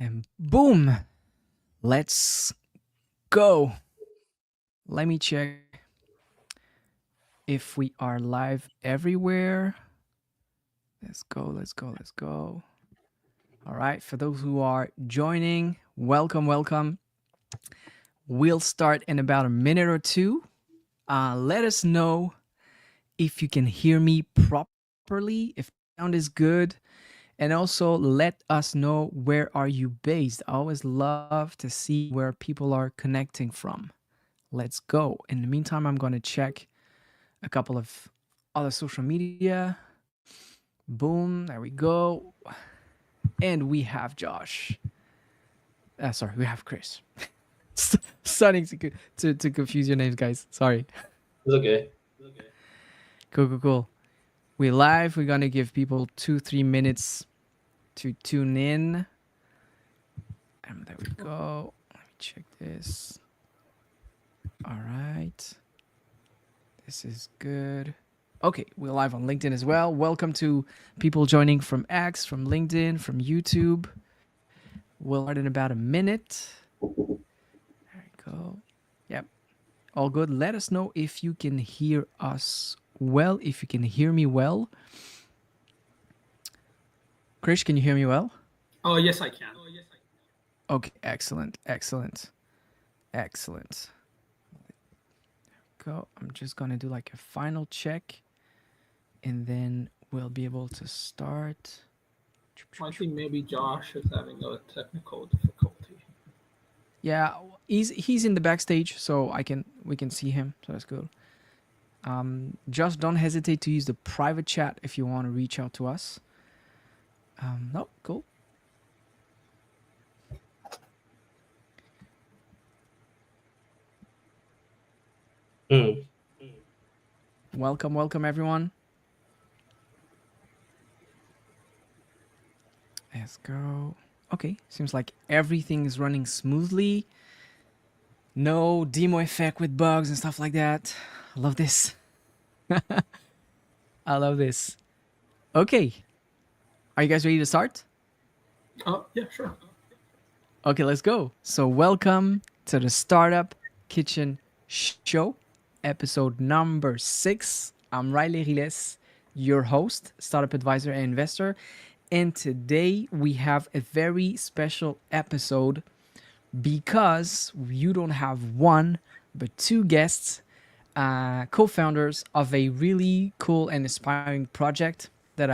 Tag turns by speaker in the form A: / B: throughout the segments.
A: And boom, let's go. Let me check if we are live everywhere. Let's go. All right, for those who are joining, welcome. We'll start in about a minute or two. Let us know if you can hear me properly, if sound is good, and also let us know where are you based. I always love to see where people are connecting from. Let's go. In the meantime, I'm going to check a couple of other social media. Boom, there we go. And we have Josh. Sorry, we have Chris. Starting to confuse your names, guys. Sorry.
B: It's okay.
A: Cool. We're live. We're going to give people 2-3 minutes to tune in. And there we go. Let me check this. All right. This is good. Okay, we're live on LinkedIn as well. Welcome to people joining from X, from LinkedIn, from YouTube. We'll start in about a minute. There we go. Yep. All good. Let us know if you can hear us well, if you can hear me well. Krish, can you hear me well?
C: Oh, yes, I can.
A: Okay, excellent. Go. I'm just gonna do like a final check, and then we'll be able to start.
C: I think maybe Josh is having a technical difficulty.
A: Yeah, he's in the backstage, so we can see him. So that's good. Just don't hesitate to use the private chat if you want to reach out to us. No, cool. Welcome everyone. Let's go. Okay, seems like everything is running smoothly. No demo effect with bugs and stuff like that. I love this. I love this. Okay. Are you guys ready to start?
C: Oh, yeah, sure.
A: Okay, let's go. So, welcome to the Startup Kitchen Show, episode number 6. I'm Riley Riles, your host, startup advisor, and investor. And today we have a very special episode because you don't have one, but two guests, co-founders of a really cool and inspiring project that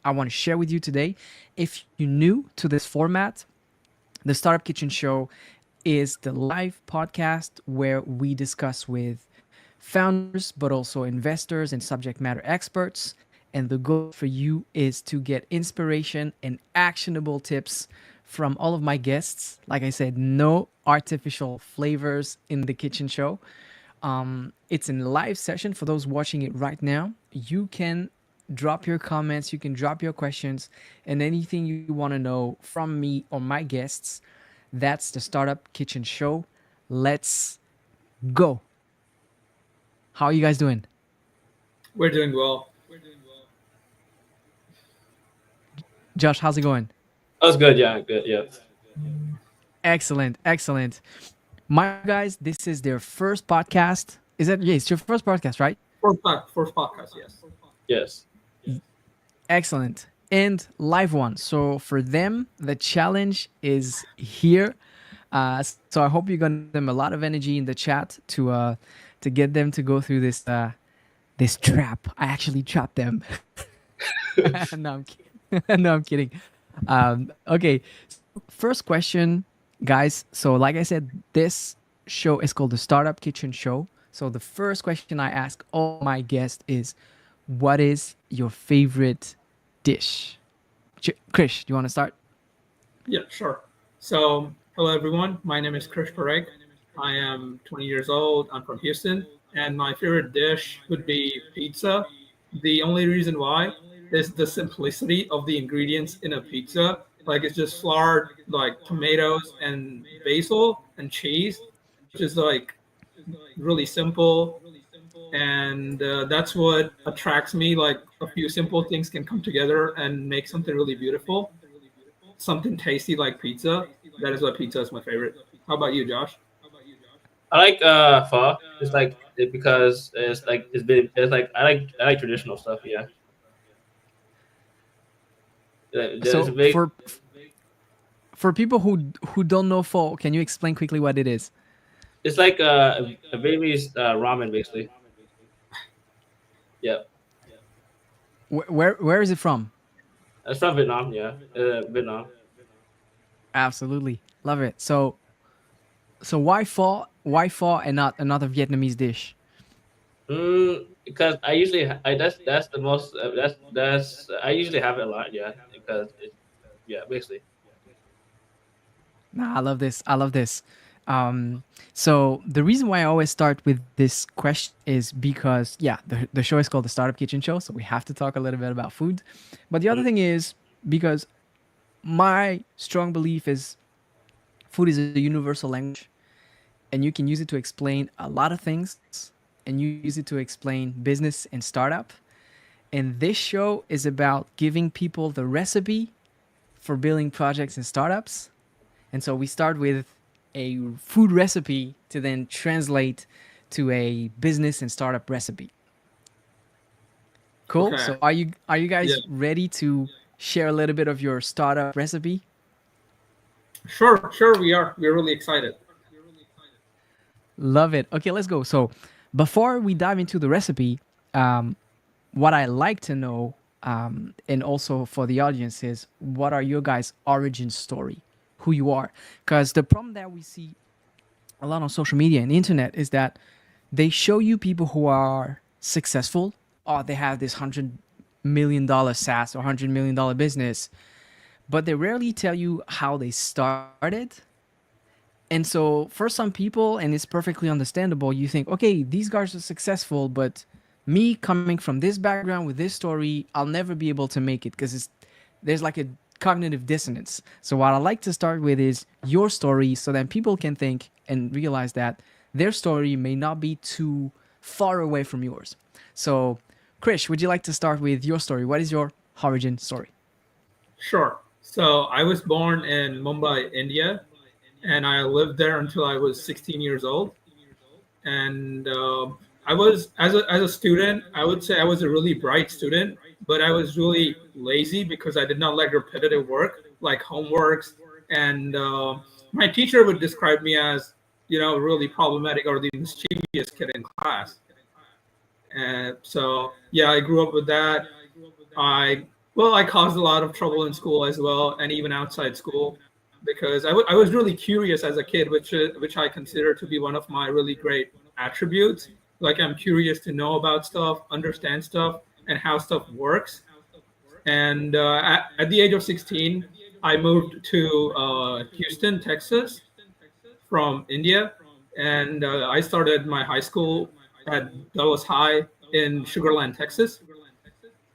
A: I want to share with you today. If you're new to this format, the Startup Kitchen Show is the live podcast where we discuss with founders, but also investors and subject matter experts. And the goal for you is to get inspiration and actionable tips from all of my guests. Like I said, no artificial flavors in the kitchen show. It's in live session for those watching it right now. You can drop your comments, you can drop your questions, and anything you want to know from me or my guests. That's the Startup Kitchen Show. Let's go. How are you guys doing?
C: We're doing well.
A: Josh, how's it going?
B: That's good. Yeah, good. Yeah.
A: Excellent. My guys, this is their first podcast. Is that, yeah, it's your first podcast, right?
C: First podcast, yes.
B: Yes.
A: Excellent. And live one. So for them, the challenge is here. So I hope you're gonna give them a lot of energy in the chat to get them to go through this this trap. I actually trapped them. No, I'm kidding. No, I'm kidding. Okay. First question, guys. So like I said, this show is called the Startup Kitchen Show. So the first question I ask all my guests is, what is your favorite dish? Krish, do you want to start?
C: Yeah, sure. So, hello everyone. My name is Krish Parekh. I am 20 years old. I'm from Houston, and my favorite dish would be pizza. The only reason why is the simplicity of the ingredients in a pizza. Like it's just flour, like tomatoes and basil and cheese, which is like really simple, and that's what attracts me. Like a few simple things can come together and make something really beautiful. something tasty like pizza, that is why pizza is my favorite. How about you, Josh?
B: I like pho. It's like because it's like I like traditional stuff. Yeah, it's a
A: So
B: big.
A: for people who don't know pho, can you explain quickly what it is?
B: It's like a Vietnamese ramen basically. Yeah,
A: Where is it from?
B: it's from Vietnam. Yeah, Vietnam.
A: Absolutely. Love it. So why pho? Why pho and not another Vietnamese dish?
B: Because I usually that's the most that's I usually have it a lot. Yeah, because yeah, basically.
A: Nah, I love this. I love this. Um, so the reason why I always start with this question is because yeah, the show is called the Startup Kitchen Show, so we have to talk a little bit about food. But the other
B: Mm,
A: thing is because my strong belief is food is a universal language, and you can use it to explain a lot of things, and you use it to explain business and startup. And this show is about giving people the recipe for building projects and startups. And so we start with a food recipe to then translate to a business and startup recipe. Cool.
C: Okay.
A: So are you
C: Yeah.
A: guys ready to share a little bit of your startup recipe?
C: Sure, we are. We're really excited.
A: Love it. Okay, let's go. So before we dive into the recipe, um, what I like to know, and also for the audience, is what are your guys' origin story, who you are, because the problem that we see a lot on social media and internet is that they show you people who are successful. Oh, they have this $100 million SaaS or $100 million business, but they rarely tell you how they started. And so for some people, and it's perfectly understandable, you think, okay, these guys are successful, but me coming from this background with this story, I'll never be able to make it because there's like a cognitive dissonance. So what I like to start with is your story so that people can think and realize that their story may not be too far away from yours. So, Krish, would you like to start with your story? What is your origin story?
C: Sure. So I was born in Mumbai, India, and I lived there until I was 16 years old. And I was, as a student, I would say I was a really bright student, but I was really lazy because I did not like repetitive work like homeworks. And my teacher would describe me as, really problematic or the mischievous kid in class. And so, yeah, I grew up with that. I I caused a lot of trouble in school as well, and even outside school, because I was really curious as a kid, which I consider to be one of my really great attributes. Like I'm curious to know about stuff, understand stuff, and how stuff works. And at the age of 16, I moved to Houston, Texas, from India, and I started my high school at Dulles High in Sugar Land, Texas,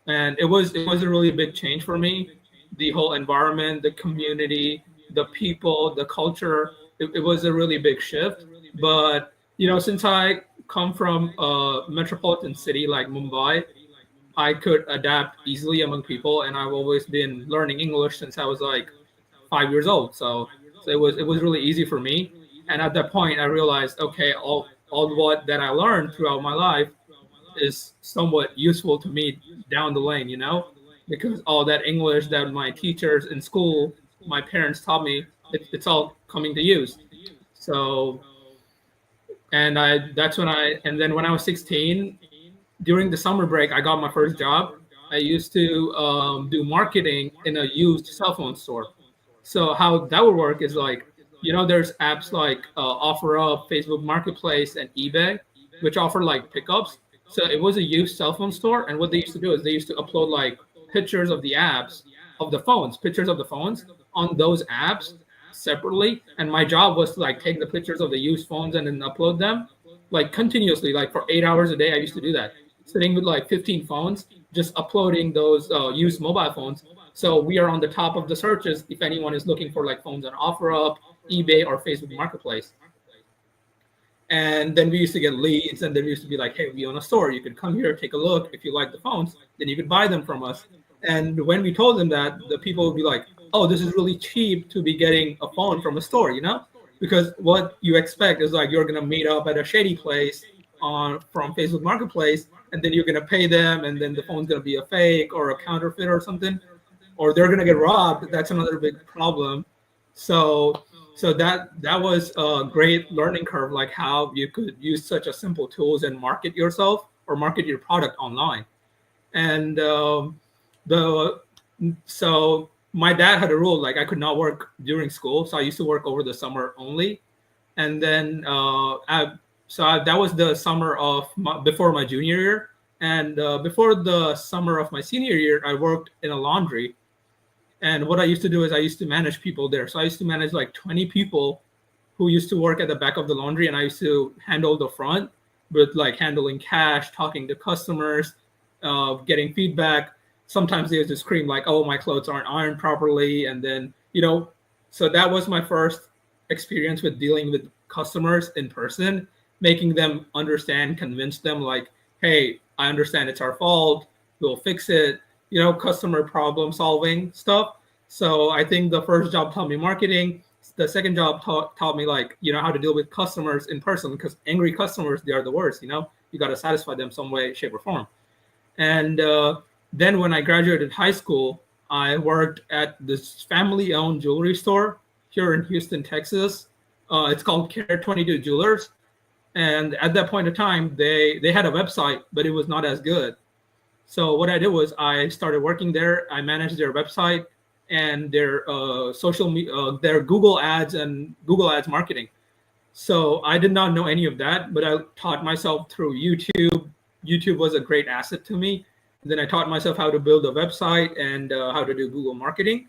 C: and it was a really big change for me. The whole environment, the community, the people, the culture, it was a really big shift. But since I come from a metropolitan city like Mumbai, I could adapt easily among people, and I've always been learning English since I was like 5 years old. So it was really easy for me. And at that point, I realized, okay, all what that I learned throughout my life is somewhat useful to me down the lane, because all that English that my teachers in school, my parents taught me, it's all coming to use. So, and then when I was 16, during the summer break, I got my first job. I used to do marketing in a used cell phone store. So how that would work is like, there's apps like OfferUp, Facebook Marketplace, and eBay, which offer like pickups. So it was a used cell phone store, and what they used to do is they used to upload like pictures of the apps of the phones, pictures of the phones on those apps separately. And my job was to like take the pictures of the used phones and then upload them like continuously, like for 8 hours a day. I used to do that, sitting with like 15 phones, just uploading those used mobile phones. So we are on the top of the searches if anyone is looking for like phones on OfferUp, eBay, or Facebook Marketplace. And then we used to get leads, and then we used to be like, hey, we own a store. You could come here, take a look. If you like the phones, then you could buy them from us. And when we told them that, the people would be like, oh, this is really cheap to be getting a phone from a store, because what you expect is like you're gonna meet up at a shady place on from Facebook Marketplace, and then you're gonna pay them, and then the phone's gonna be a fake or a counterfeit or something, or they're gonna get robbed. That's another big problem. So that was a great learning curve, like how you could use such a simple tools and market yourself or market your product online. And the so my dad had a rule like I could not work during school, so I used to work over the summer only. And then that was the summer of before my junior year, and before the summer of my senior year, I worked in a laundry. And what I used to do is I used to manage people there. So I used to manage like 20 people who used to work at the back of the laundry, and I used to handle the front with like handling cash, talking to customers, getting feedback. Sometimes they used to scream like, "Oh, my clothes aren't ironed properly," and then so that was my first experience with dealing with customers in person, making them understand, convince them like, "Hey, I understand it's our fault. We'll fix it." Customer problem solving stuff. So I think the first job taught me marketing. The second job taught me like how to deal with customers in person, because angry customers, they are the worst. You got to satisfy them some way, shape, or form. And then when I graduated high school, I worked at this family-owned jewelry store here in Houston, Texas. It's called Care 22 Jewelers. And at that point in time, they had a website, but it was not as good. So what I did was I started working there. I managed their website and their their Google Ads and Google Ads marketing. So I did not know any of that, but I taught myself through YouTube. YouTube was a great asset to me. And then I taught myself how to build a website and how to do Google marketing,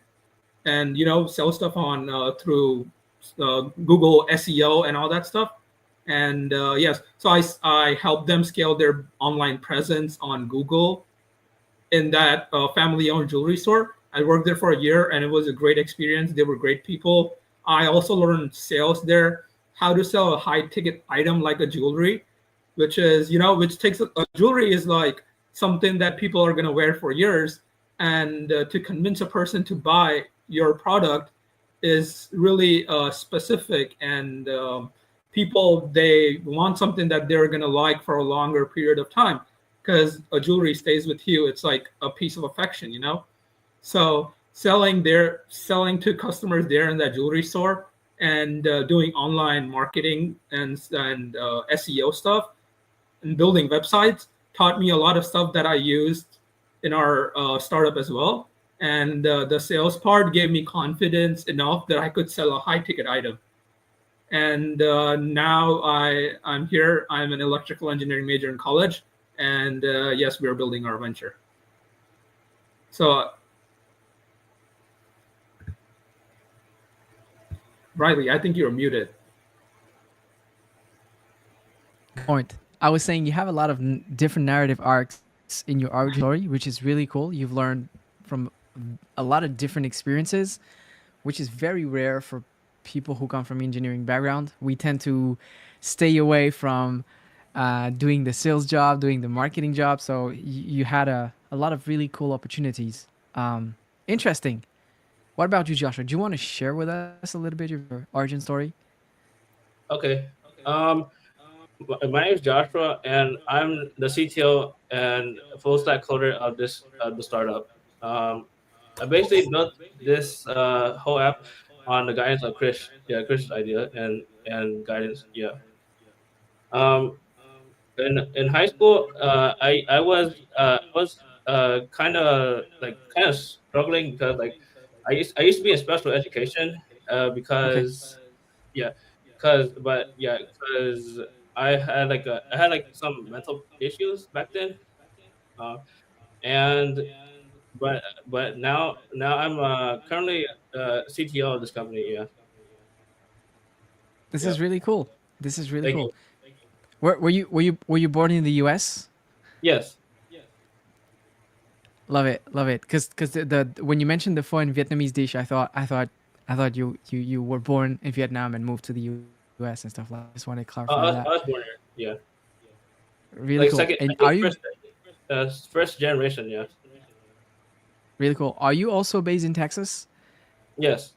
C: and sell stuff on through Google SEO and all that stuff. And yes, so I helped them scale their online presence on Google in that family-owned jewelry store. I worked there for a year, and it was a great experience. They were great people. I also learned sales there, how to sell a high-ticket item like a jewelry, which is which takes a jewelry is like something that people are going to wear for years, and to convince a person to buy your product is really specific, and people, they want something that they're going to like for a longer period of time, because a jewelry stays with you. It's like a piece of affection. So selling to customers there in that jewelry store, and doing online marketing and SEO stuff and building websites taught me a lot of stuff that I used in our startup as well. And the sales part gave me confidence enough that I could sell a high ticket item. And now I'm here. I'm an electrical engineering major in college, and yes, we're building our venture. So Riley, I think you're muted.
A: Point. I was saying you have a lot of different narrative arcs in your origin story, which is really cool. You've learned from a lot of different experiences, which is very rare for people who come from engineering background. We tend to stay away from doing the sales job, doing the marketing job. So you had a lot of really cool opportunities. Interesting. What about you, Joshua? Do you want to share with us a little bit of your origin story?
B: Okay. My name is Joshua, and I'm the CTO and full stack coder of the startup. I basically built this whole app on the guidance of Krish. Yeah, Krish's idea and guidance. Yeah. Um, in high school, I was kind of struggling because like I used to be in special education
A: Okay.
B: because yeah because I had some mental issues back then, uh, and but now I'm currently CTO of this company. Yeah,
A: This
B: yeah.
A: is really cool. This is really
B: Thank
A: cool.
B: you.
A: Were you born in the U.S.?
B: Yes.
A: Love it, love it. Because the when you mentioned the pho and Vietnamese dish, I thought you were born in Vietnam and moved to the U.S. and stuff like that. I just want to clarify
B: I was,
A: that.
B: I was born here. Yeah,
A: Really
B: like
A: cool.
B: second. I
A: And are
B: think
A: you
B: first generation. Yeah.
A: really cool? Are you also based in Texas?
B: Yes.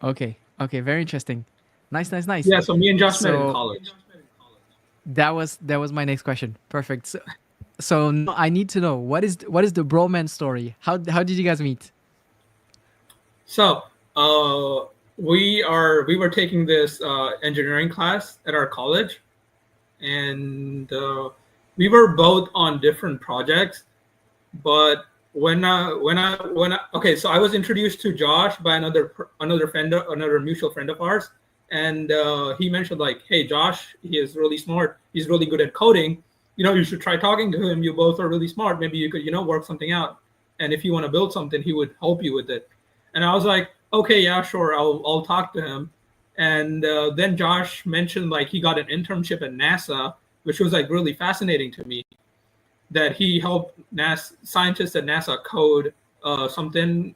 A: Okay, very interesting. Nice, nice, nice.
C: Yeah, so me and Josh met in
A: So
C: college.
A: that was my next question. Perfect. So now I need to know what is the bromance story? How did you guys meet?
C: So we were taking this engineering class at our college, and we were both on different projects. But okay, so I was introduced to Josh by another mutual friend of ours, and he mentioned like, hey, Josh, he is really smart. He's really good at coding. You should try talking to him. You both are really smart. Maybe you could work something out. And if you want to build something, he would help you with it. And I was like, okay, yeah, sure, I'll talk to him. And then Josh mentioned like he got an internship at NASA, which was like really fascinating to me, that he helped NASA scientists at NASA code something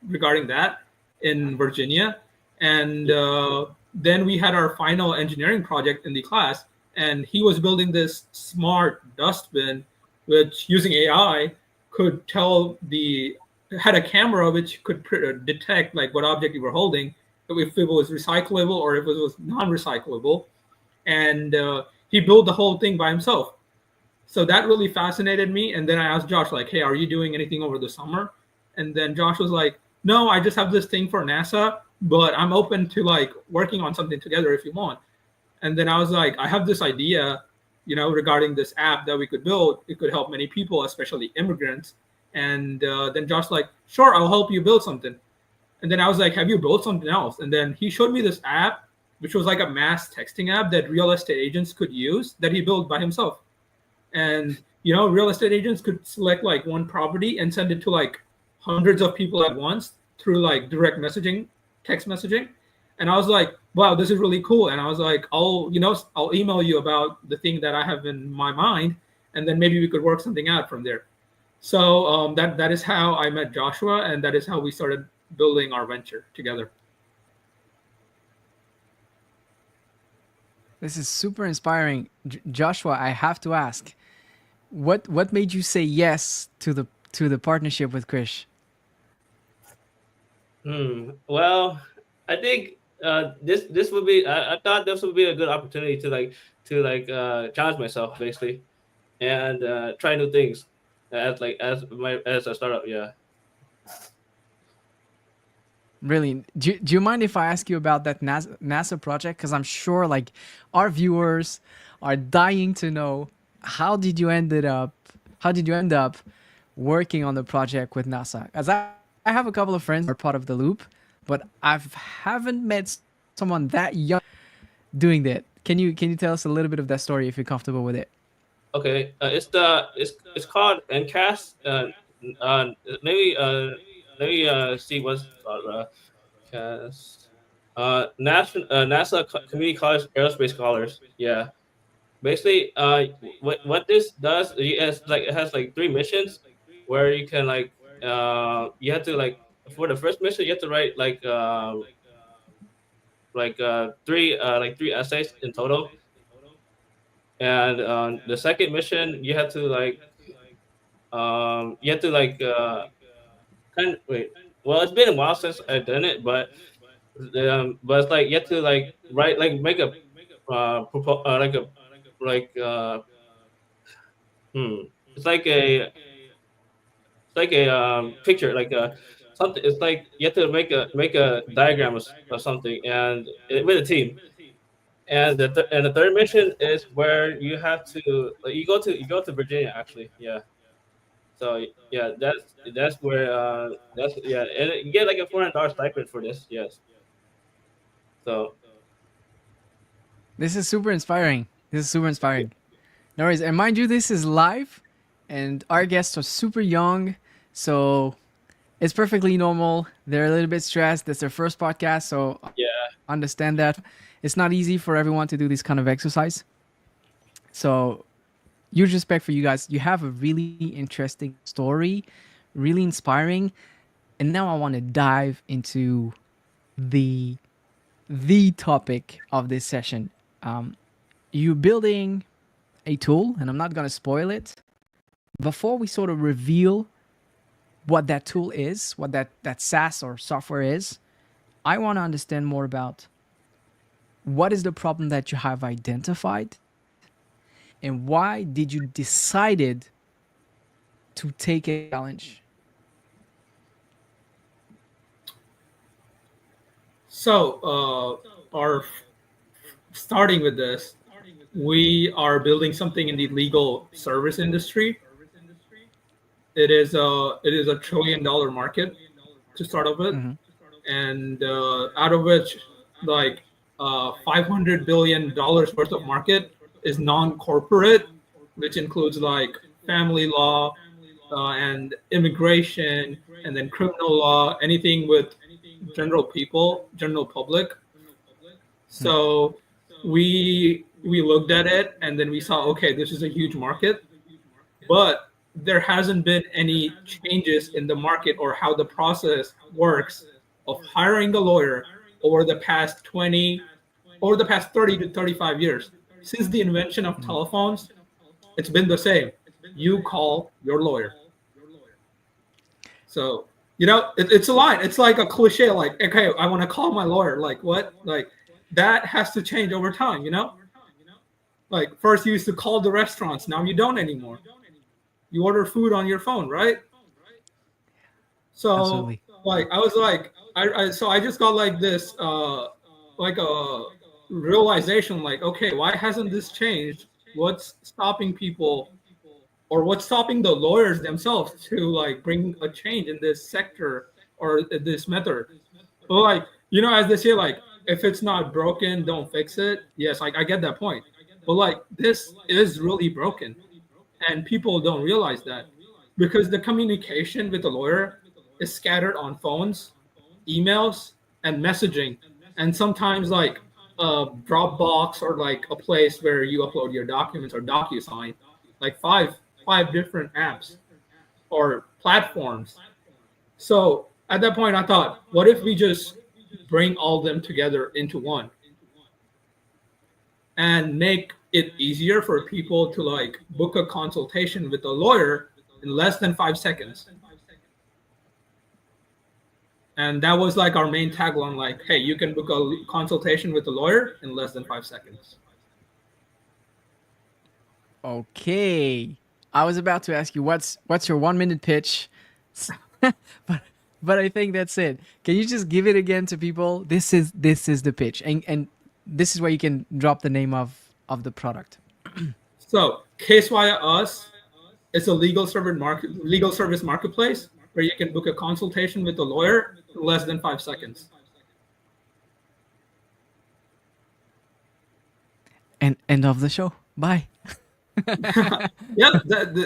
C: regarding that in Virginia. And then we had our final engineering project in the class, and he was building this smart dustbin, which using AI could tell the had a camera which could detect like what object you were holding, if it was recyclable or if it was non-recyclable, and he built the whole thing by himself. So that really fascinated me. And then I asked Josh, like, hey, are you doing anything over the summer? And then Josh was like, no, I just have this thing for NASA, but I'm open to like working on something together if you want. And then I was like, I have this idea, regarding this app that we could build. It could help many people, especially immigrants. And then Josh like, sure, I'll help you build something. And then I was like, have you built something else? And then he showed me this app, which was like a mass texting app that real estate agents could use, that he built by himself. And real estate agents could select like one property and send it to like hundreds of people at once through like direct messaging, text messaging. And I was like, wow, this is really cool. And I was like, I'll email you about the thing that I have in my mind, and then maybe we could work something out from there. So that is how I met Joshua, and that is how we started building our venture together.
A: This is super inspiring. Joshua, I have to ask, what made you say yes to the partnership with Krish?
B: Well, I think this would be. I thought this would be a good opportunity to challenge myself basically, and try new things as a startup. Yeah.
A: Really, do you mind if I ask you about that NASA project? Because I'm sure like our viewers are dying to know, how did you end up working on the project with NASA? As I have a couple of friends who are part of the loop, but I haven't met someone that young doing that. Can you tell us a little bit of that story if you're comfortable with it?
B: Okay. It's called NCAS. Uh, maybe maybe see what's called. CAS. NASA Community College Aerospace Scholars. Yeah. Basically, what this does, it has like three missions, where you can you have to for the first mission you have to write three essays in total, and the second mission you have to kind of wait. Well, it's been a while since I've done it, but it's like you have to write make a like a like hmm it's like a picture, something. It's like you have to make a diagram or something, and with a team. And the third mission is where you have to you go to Virginia actually. Yeah. So yeah, that's where that's yeah, and you get like a $400 stipend for this. Yes. So
A: This is super inspiring. This is super inspiring. No worries. And mind you, this is live, and our guests are super young, so it's perfectly normal. They're a little bit stressed. That's their first podcast, so
B: yeah.
A: understand that. It's not easy for everyone to do this kind of exercise. So, huge respect for you guys. You have a really interesting story, really inspiring. And now I want to dive into the the topic of this session. You building a tool, and I'm not gonna spoil it. Before we sort of reveal what that tool is, what that SaaS or software is, I want to understand more about what is the problem that you have identified and why did you decided to take a challenge.
C: So, our starting with this, we are building something in the legal service industry. It is a $1 trillion market to start off with,
A: Mm-hmm.
C: and out of which, like, $500 billion worth of market is non-corporate, which includes like family law, and immigration, and then criminal law, anything with general people, general public. So we looked at it, and then we saw, okay, this is a huge market, but there hasn't been any changes in the market or how the process works of hiring a lawyer over the past 20 over the past 30 to 35 years. Since the invention of telephones, it's been the same. You call your lawyer. So, it's a line. It's like a cliche, like, okay, I want to call my lawyer. Like, what? Like, that has to change over time. Like, first you used to call the restaurants. Now you don't anymore. You order food on your phone, right? So,
A: Absolutely.
C: like, I was like, so I just got like this, like a realization, like, okay, why hasn't this changed? What's stopping people, or what's stopping the lawyers themselves to like bring a change in this sector or this method? But like, as they say, like, if it's not broken, don't fix it. Yes, like, I get that point. But like, this is really broken, and people don't realize that, because the communication with the lawyer is scattered on phones, emails, and messaging, and sometimes like a Dropbox, or like a place where you upload your documents, or DocuSign, like five different apps or platforms. So at that point, I thought, what if we just bring all them together into one and make it easier for people to like book a consultation with a lawyer in less than 5 seconds? And that was like our main tagline, like, hey, you can book a consultation with a lawyer in less than 5 seconds.
A: Okay. I was about to ask you what's your 1 minute pitch, but but I think that's it. Can you just give it again to people? This is the pitch, and this is where you can drop the name of the product.
C: So Case via Us is a legal service marketplace where you can book a consultation with a lawyer in less than 5 seconds.
A: And end of the show. Bye.
C: Yeah,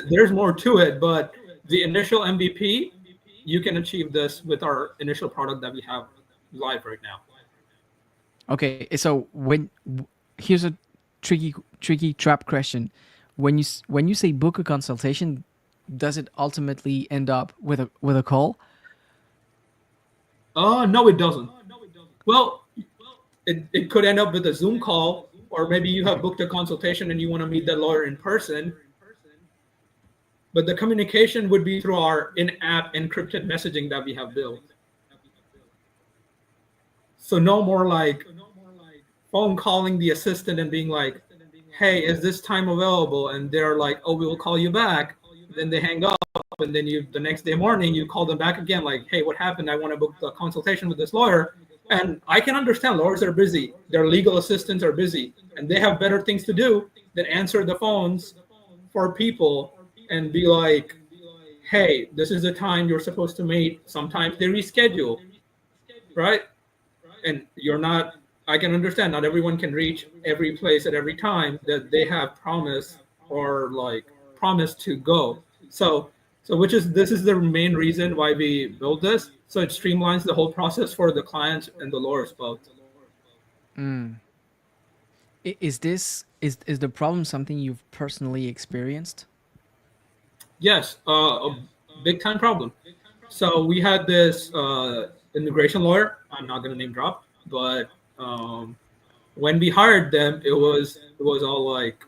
C: there's more to it, but the initial MVP, you can achieve this with our initial product that we have live right now.
A: Okay, so here's a tricky trap question. When you say book a consultation, does it ultimately end up with a call?
C: No, it doesn't. Well, it could end up with a Zoom call, or maybe you have booked a consultation and you want to meet the lawyer in person. But the communication would be through our in-app encrypted messaging that we have built. So no more like phone calling the assistant and being like, hey, is this time available? And they're like, oh, we will call you back. Then they hang up, and then the next day morning you call them back again, like, hey, what happened? I want to book the consultation with this lawyer. And I can understand lawyers are busy, their legal assistants are busy, and they have better things to do than answer the phones for people and be like, hey, this is the time you're supposed to meet. Sometimes they reschedule, right? And you're not, I can understand not everyone can reach every place at every time that they have promised, or like promised to go. So this is the main reason why we built this. So it streamlines the whole process for the clients and the lawyers both.
A: Is the problem something you've personally experienced?
C: Yes, a big time problem. So we had this immigration lawyer. I'm not going to name drop, but when we hired them, it was all like,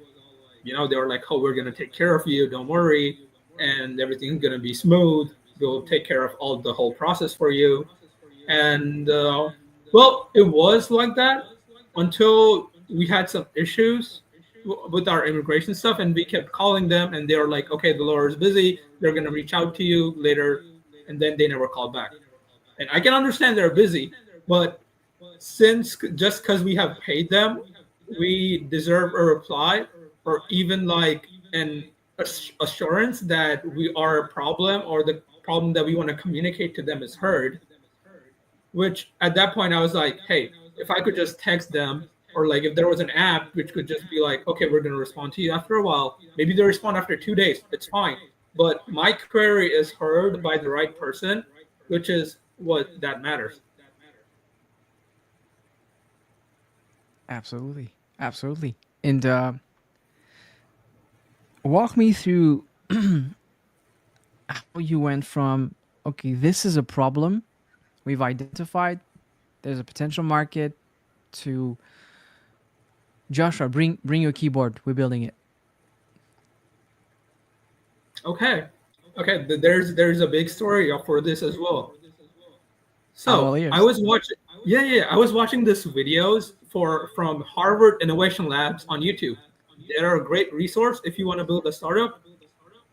C: they were like, oh, we're going to take care of you, don't worry, and everything's going to be smooth. we'll take care of all the whole process for you. And well, it was like that until we had some issues with our immigration stuff, and we kept calling them, and they were like, okay, the lawyer is busy, they're going to reach out to you later. And then they never called back. And I can understand they're busy, but since just because we have paid them, we deserve a reply, or even like an assurance that we are a problem, or the problem that we want to communicate to them is heard. Which at that point I was like, hey, if I could just text them, or like if there was an app which could just be like, okay, we're going to respond to you after a while. Maybe they respond after 2 days. It's fine. But my query is heard by the right person, which is what that matters.
A: Absolutely. Absolutely. And walk me through how you went from, okay, this is a problem we've identified, there's a potential market, to Joshua, bring your keyboard, we're building it.
C: Okay. Okay. There's a big story for this as well.
A: I'm all
C: So
A: ears.
C: I was watching, yeah. I was watching this videos from Harvard Innovation Labs on YouTube. They're a great resource if you want to build a startup.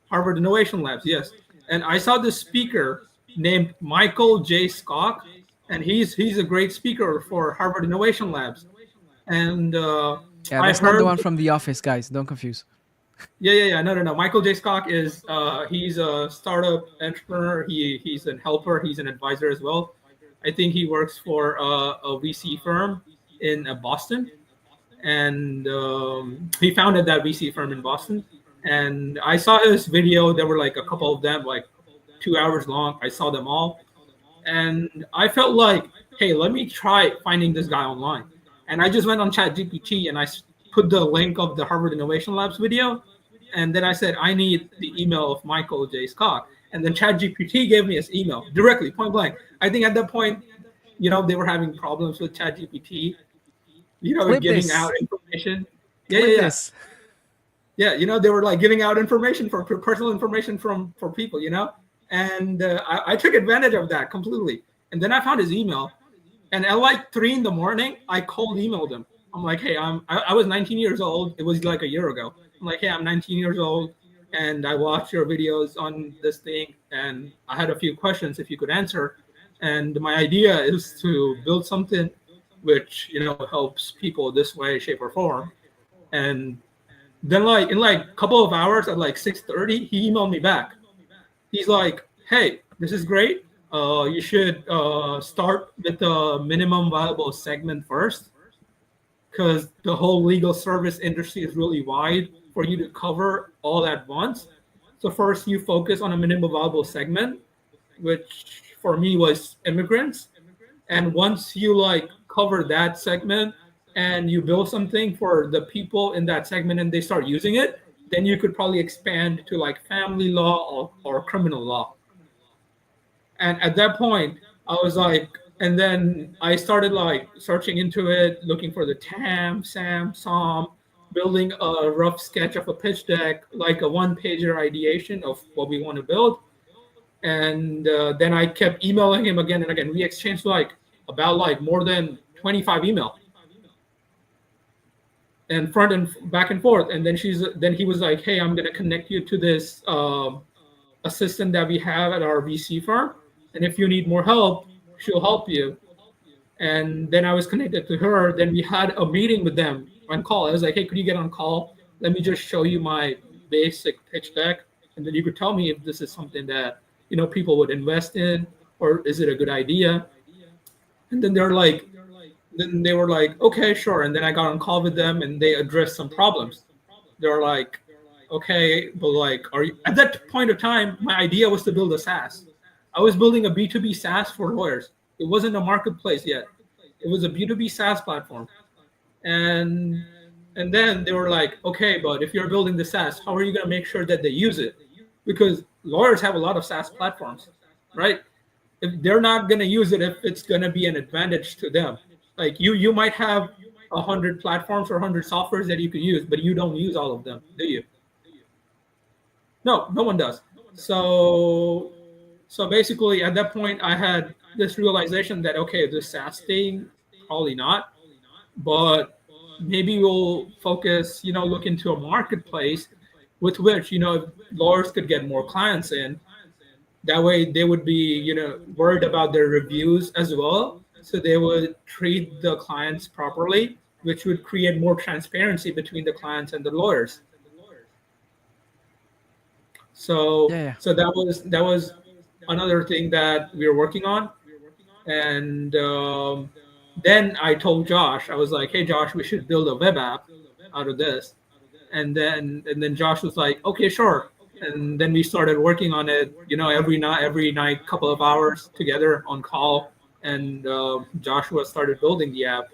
C: Harvard Innovation Labs, yes. And I saw this speaker named Michael J. Scott, and he's a great speaker for Harvard Innovation Labs. And
A: Yeah,
C: I
A: that's not the
C: heard,
A: one from The Office, guys. Don't confuse.
C: yeah. No. Michael J. Scott is he's a startup entrepreneur. He's an helper. He's an advisor as well. I think he works for a VC firm in Boston, and he founded that VC firm in Boston. And I saw his video. There were like a couple of them, like 2 hours long. I saw them all, and I felt like, hey, let me try finding this guy online. And I just went on ChatGPT and I put the link of the Harvard Innovation Labs video, and then I said I need the email of Michael J. Scott, and then ChatGPT gave me his email directly, point blank. I think at that point, they were having problems with ChatGPT,
A: Clip
C: giving
A: this.
C: out information.
A: Clip
C: Yeah.
A: this.
C: Yeah, they were like giving out information for personal information for people, and I took advantage of that completely. And then I found his email, and at like 3 a.m, I cold emailed him. I'm like, hey, I was 19 years old. It was like a year ago. I'm like, hey, I'm 19 years old, and I watched your videos on this thing, and I had a few questions if you could answer. And my idea is to build something which helps people this way, shape, or form. And then like in like a couple of hours at like 6:30, he emailed me back. He's like, hey, this is great. You should start with the minimum viable segment first, because the whole legal service industry is really wide for you to cover all at once. So first you focus on a minimum viable segment, which for me was immigrants. And once you like cover that segment and you build something for the people in that segment and they start using it, then you could probably expand to like family law or criminal law. And at that point, I was like, and then I started like searching into it, looking for the TAM, SAM, SOM, building a rough sketch of a pitch deck, like a one-pager ideation of what we want to build. And then I kept emailing him again and again. We exchanged like about like more than 25 email, and front and back and forth. And then he was like, hey, I'm gonna connect you to this assistant that we have at our VC firm, and if you need more help, she'll help you. And then I was connected to her. Then we had a meeting with them on call. I was like, hey, could you get on call? Let me just show you my basic pitch deck, and then you could tell me if this is something that people would invest in, or is it a good idea. And then they were like, okay, sure. And then I got on call with them, and they addressed some problems. They're like, okay, but like, are you at that point of time? My idea was to build a SaaS. I was building a B2B SaaS for lawyers. It wasn't a marketplace yet. It was a B2B SaaS platform. And then they were like, okay, but if you're building the SaaS, how are you going to make sure that they use it? Because lawyers have a lot of SaaS platforms, right? If they're not going to use it, if it's going to be an advantage to them. Like you might have 100 platforms or 100 softwares that you could use, but you don't use all of them, do you? No one does. So So basically, at that point, I had this realization that okay, this SaaS thing, probably not, but maybe we'll focus, look into a marketplace with which, lawyers could get more clients in. That way, they would be, worried about their reviews as well. So they would treat the clients properly, which would create more transparency between the clients and the lawyers. So,
A: Yeah, yeah.
C: so that was another thing that we were working on. And then I told Josh, I was like, "Hey, Josh, we should build a web app out of this." And then Josh was like, "Okay, sure." And then we started working on it. Every night, couple of hours together on call. And Joshua started building the app,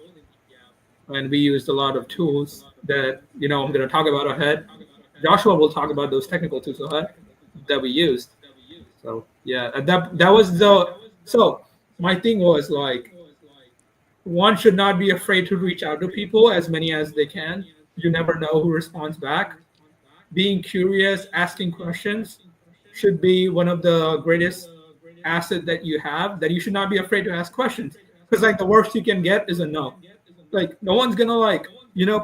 C: and we used a lot of tools that I'm going to talk about ahead. Joshua will talk about those technical tools ahead that we used. So yeah, and that was the so my thing was like one should not be afraid to reach out to people as many as they can. You never know who responds back. Being curious, asking questions should be one of the greatest asset that you have. That you should not be afraid to ask questions because like the worst you can get is a no. Like no one's gonna like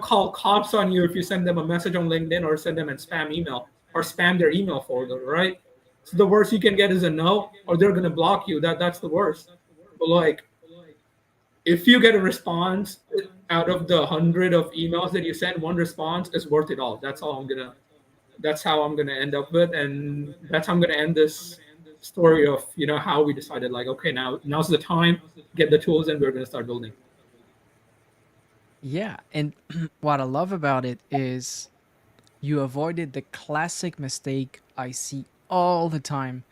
C: call cops on you if you send them a message on LinkedIn or send them a spam email or spam their email folder, right? So the worst you can get is a no, or they're gonna block you. That's the worst. But like if you get a response out of the hundred of emails that you send, one response is worth it all. That's how I'm gonna end up with, and that's how I'm gonna end this story of how we decided like okay, now's the time, get the tools, and we're gonna start building.
A: Yeah, and what I love about it is you avoided the classic mistake I see all the time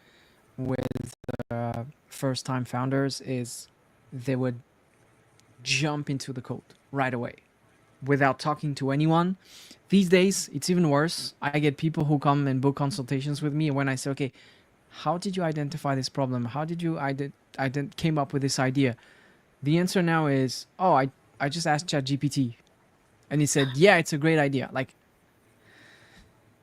A: with first time founders is they would jump into the code right away without talking to anyone. These days, it's even worse. I get people who come and book consultations with me, and when I say, "Okay, how did you identify this problem? How did you came up with this idea?" The answer now is, "Oh, I just asked ChatGPT, and he said, yeah, it's a great idea." Like,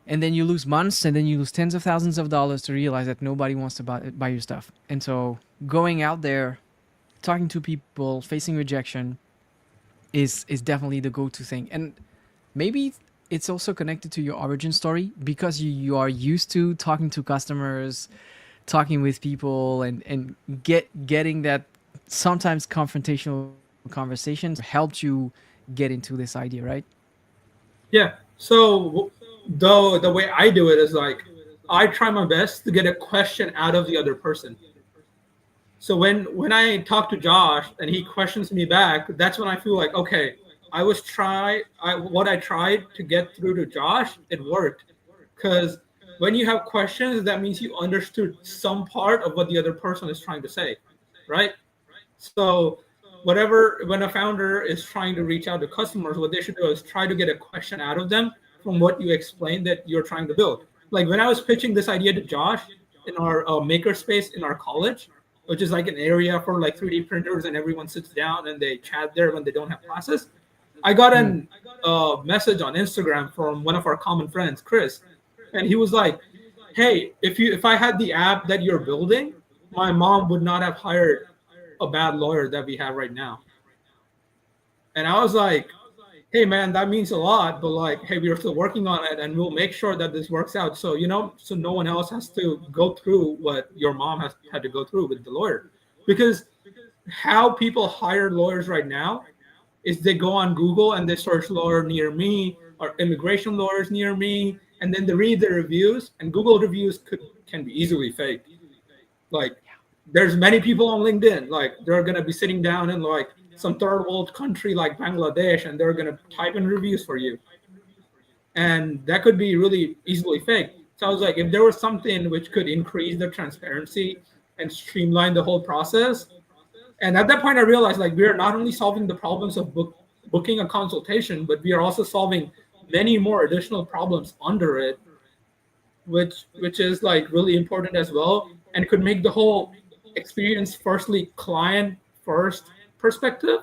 A: and then you lose months, and then you lose tens of thousands of dollars to realize that nobody wants to buy your stuff. And so, going out there, talking to people, facing rejection, is definitely the go-to thing. And maybe it's also connected to your origin story because you are used to talking to customers, talking with people, and getting that sometimes confrontational conversations helped you get into this idea, right?
C: Yeah. So though the way I do it is like I try my best to get a question out of the other person. So when I talk to Josh and he questions me back, that's when I feel like okay, what I tried to get through to Josh, it worked. Because when you have questions, that means you understood some part of what the other person is trying to say, right? So when a founder is trying to reach out to customers, what they should do is try to get a question out of them from what you explained that you're trying to build. Like when I was pitching this idea to Josh in our makerspace in our college, which is like an area for like 3D printers, and everyone sits down and they chat there when they don't have classes. I got
A: Hmm.
C: an message on Instagram from one of our common friends, Chris, and he was like, "Hey, if I had the app that you're building, my mom would not have hired a bad lawyer that we have right now." And I was like, "Hey, man, that means a lot, but like, hey, we're still working on it, and we'll make sure that this works out. So so no one else has to go through what your mom has had to go through with the lawyer, because how people hire lawyers right now is they go on Google and they search lawyer near me or immigration lawyers near me, and then they read the reviews. And Google reviews can be easily faked. Like, there's many people on LinkedIn, like they're gonna be sitting down in like some third world country like Bangladesh, and they're gonna type in reviews for you, and that could be really easily faked. So I was like, if there was something which could increase the transparency and streamline the whole process, and at that point, I realized like we are not only solving the problems of booking a consultation, but we are also solving many more additional problems under it, which is like really important as well, and could make the whole experience firstly client first perspective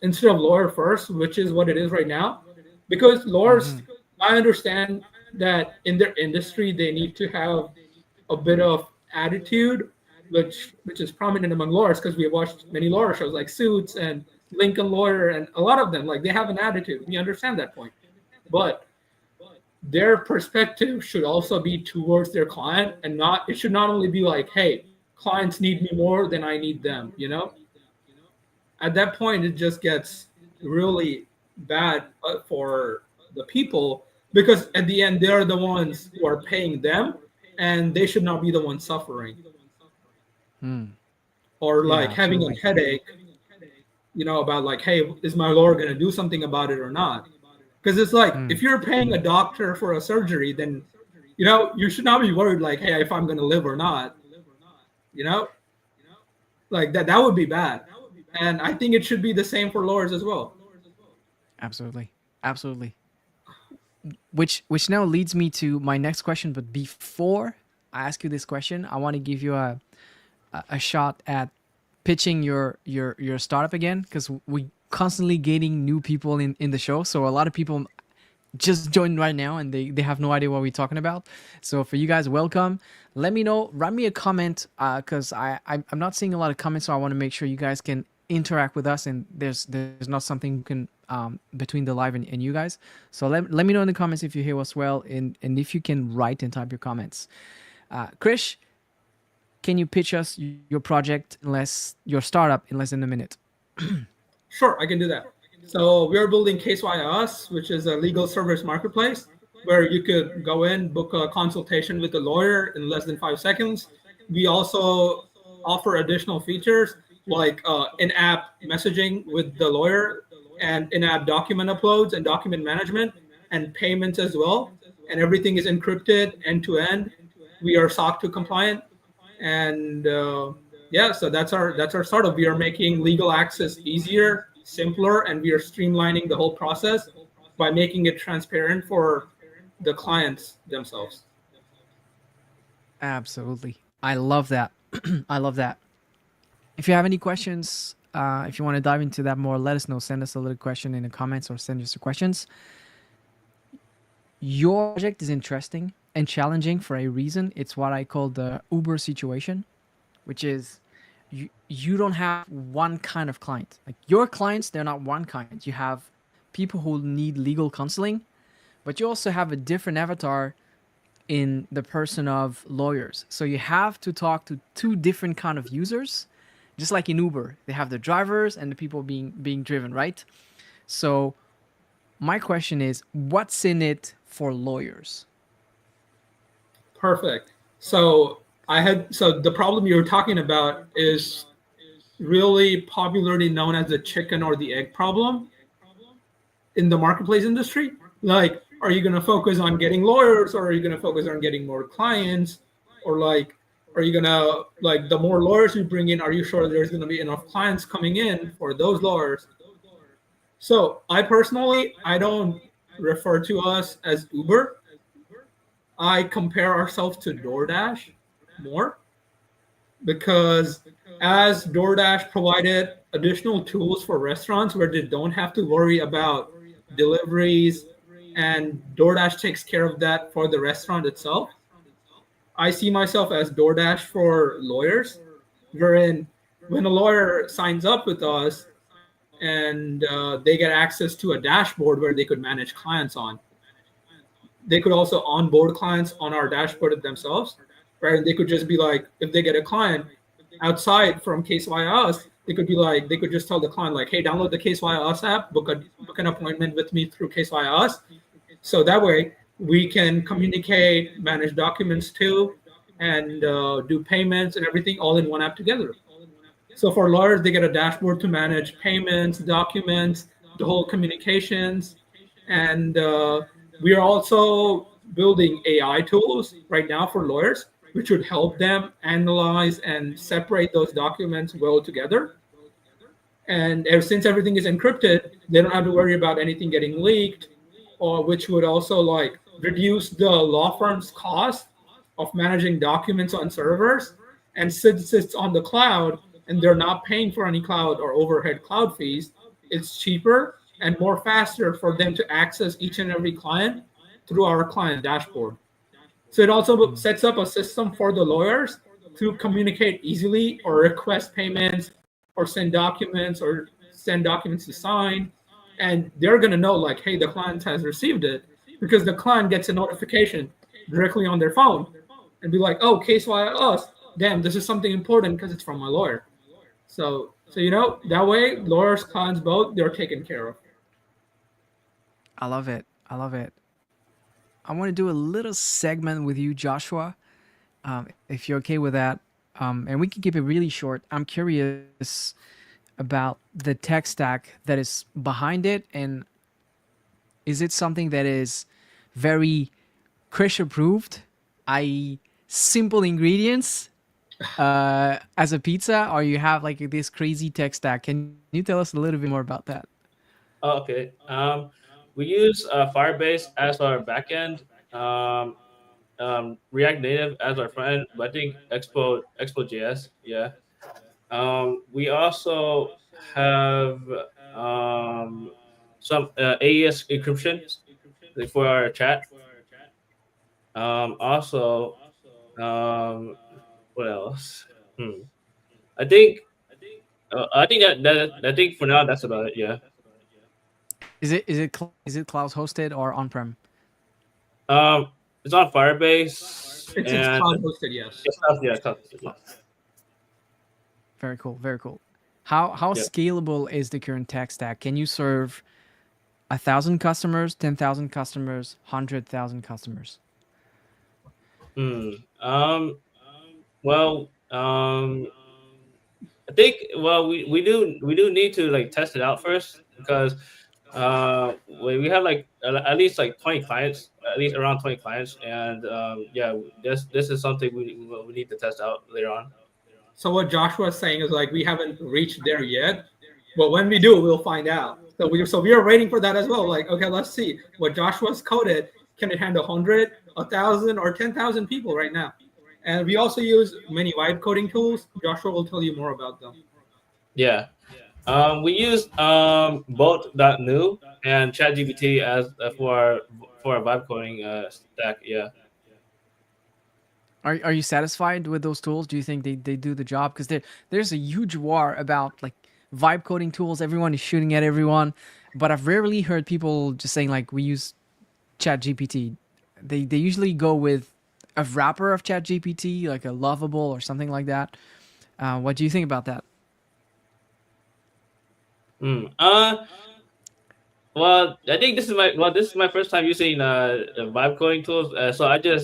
C: instead of lawyer first, which is what it is right now. Because lawyers,
A: Hmm.
C: I understand that in their industry they need to have a bit of attitude which is prominent among lawyers because we have watched many lawyer shows like Suits and Lincoln Lawyer, and a lot of them, like, they have an attitude. We understand that point, but their perspective should also be towards their client, and not it should not only be like, hey, clients need me more than I need them. At that point, it just gets really bad for the people, because at the end they're the ones who are paying them, and they should not be the ones suffering,
A: Hmm.
C: or
A: Yeah,
C: like having a
A: absolutely.
C: headache, about like, hey, is my lawyer going to do something about it or not? Because it's like,
A: Hmm.
C: if you're paying a doctor for a surgery, then you should not be worried like, hey, if I'm going to live or not. you know like that would be bad. And I think it should be the same for lawyers as well.
A: Absolutely. Absolutely. Which now leads me to my next question. But before I ask you this question, I want to give you a shot at pitching your startup again, because we constantly gaining new people in the show. So a lot of people just joined right now and they have no idea what we're talking about. So for you guys, welcome. Let me know, write me a comment, because I'm not seeing a lot of comments, so I want to make sure you guys can interact with us, and there's not something you can between the live and you guys. So let me know in the comments if you hear us well, and if you can write and type your comments. Krish, can you pitch us your project your startup in less than a minute?
C: Sure, I can do that. So we are building Case Why Us, which is a legal service marketplace where you could go in, book a consultation with a lawyer in less than 5 seconds. We also offer additional features like in-app messaging with the lawyer, and in-app document uploads and document management, and payments as well. And everything is encrypted end to end. We are SOC 2 compliant, and yeah, so that's our startup. We are making legal access easier, simpler, and we are streamlining the whole process by making it transparent for the clients themselves.
A: Absolutely. I love that. I love that. If you have any questions, if you want to dive into that more, let us know. Send us a little question in the comments or send us your questions. Your project is interesting and challenging for a reason. It's what I call the Uber situation, which is you don't have one kind of client. Like, your clients, they're not one kind. You have people who need legal counseling, but you also have a different avatar in the person of lawyers. So you have to talk to two different kind of users, just like in Uber. They have the drivers and the people being driven, right? So my question is, what's in it for lawyers?
C: Perfect. So the problem you're talking about is really popularly known as the chicken or the egg problem in the marketplace industry. Like, are you going to focus on getting lawyers, or are you going to focus on getting more clients? Or like, are you going to, like, the more lawyers you bring in, are you sure there's going to be enough clients coming in for those lawyers? So I don't refer to us as Uber. I compare ourselves to DoorDash more, because as DoorDash provided additional tools for restaurants where they don't have to worry about deliveries, and DoorDash takes care of that for the restaurant itself, I see myself as DoorDash for lawyers, wherein when a lawyer signs up with us, and they get access to a dashboard where they could manage clients on. They could also onboard clients on our dashboard themselves, right? And they could just be like, if they get a client outside from Case Via Us, they could be like, they could just tell the client like, hey, download the Case Via Us app, book an appointment with me through Case Via Us. So that way we can communicate, manage documents too, and do payments and everything all in one app together. So for lawyers, they get a dashboard to manage payments, documents, the whole communications, and we are also building AI tools right now for lawyers, which would help them analyze and separate those documents well together. And since everything is encrypted, they don't have to worry about anything getting leaked, or which would also like reduce the law firm's cost of managing documents on servers. And since it's on the cloud and they're not paying for any cloud or overhead cloud fees, it's cheaper and more faster for them to access each and every client through our client dashboard. So it also sets up a system for the lawyers to communicate easily or request payments or send documents to sign. And they're going to know, like, hey, the client has received it because the client gets a notification directly on their phone and be like, oh, case via us. Damn, this is something important because it's from my lawyer. So that way, lawyers, clients, both, they're taken care of.
A: I love it. I love it. I want to do a little segment with you, Joshua, if you're okay with that. And we can keep it really short. I'm curious about the tech stack that is behind it, and is it something that is very Krish approved, i.e., simple ingredients as a pizza, or you have like this crazy tech stack? Can you tell us a little bit more about that?
B: Oh, okay. We use Firebase as our backend, React Native as our front end, but I think Expo.js, yeah. We also have um, some AES encryption for our chat. Also, um, what else? Hmm. I think I think for now that's about it. Yeah.
A: Is it cloud hosted or on prem?
B: It's on Firebase
C: It's
B: and
C: cloud hosted, yes.
B: yeah, yeah,
A: Very cool. Very cool. How
B: yeah.
A: scalable is the current tech stack? Can you serve 1,000 customers, 10,000 customers, 100,000 customers?
B: Hmm. Well, I think we do need to like test it out first because we have like at least like 20 clients, at least around 20 clients, and yeah, this is something we need to test out later on.
C: So what Joshua is saying is like we haven't reached there yet, but when we do, we'll find out. So we are waiting for that as well. Like, okay, let's see what Joshua's coded. Can it handle 100, 1,000, or 10,000 people right now? And we also use many vibe coding tools. Joshua will tell you more about them.
B: Yeah. We use both .new and ChatGPT as for our vibe coding stack. Yeah.
A: Are you satisfied with those tools? Do you think they do the job? Because there's a huge war about like vibe coding tools. Everyone is shooting at everyone, but I've rarely heard people just saying like we use Chat GPT. They usually go with a wrapper of Chat GPT, like a Lovable or something like that. What do you think about that?
B: Mm. Well, I think this is my first time using vibe coding tools. So I think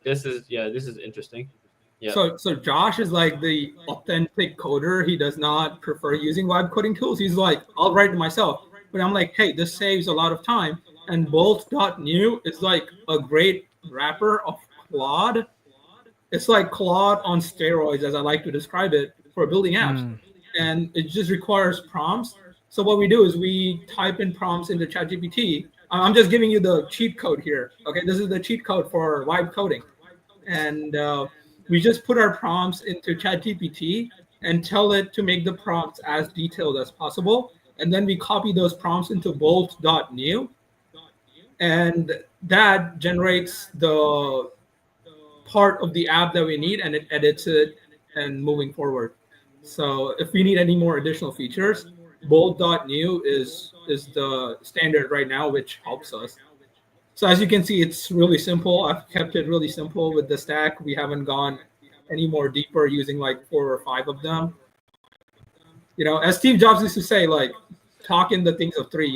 B: this is interesting. Yeah.
C: So Josh is like the authentic coder. He does not prefer using vibe coding tools. He's like, I'll write it myself. But I'm like, hey, this saves a lot of time. And Bolt.new is like a great wrapper of Claude. It's like Claude on steroids, as I like to describe it, for building apps.
A: Mm.
C: And it just requires prompts. So what we do is we type in prompts into ChatGPT. I'm just giving you the cheat code here. Okay, this is the cheat code for vibe coding, and we just put our prompts into ChatGPT and tell it to make the prompts as detailed as possible. And then we copy those prompts into bolt.new, and that generates the part of the app that we need, and it edits it and moving forward. So if we need any more additional features, bolt.new is the standard right now, which helps us. So as you can see, it's really simple. I've kept it really simple with the stack. We haven't gone any more deeper using like 4 or 5 of them. As Steve Jobs used to say, like, talk in the things of three.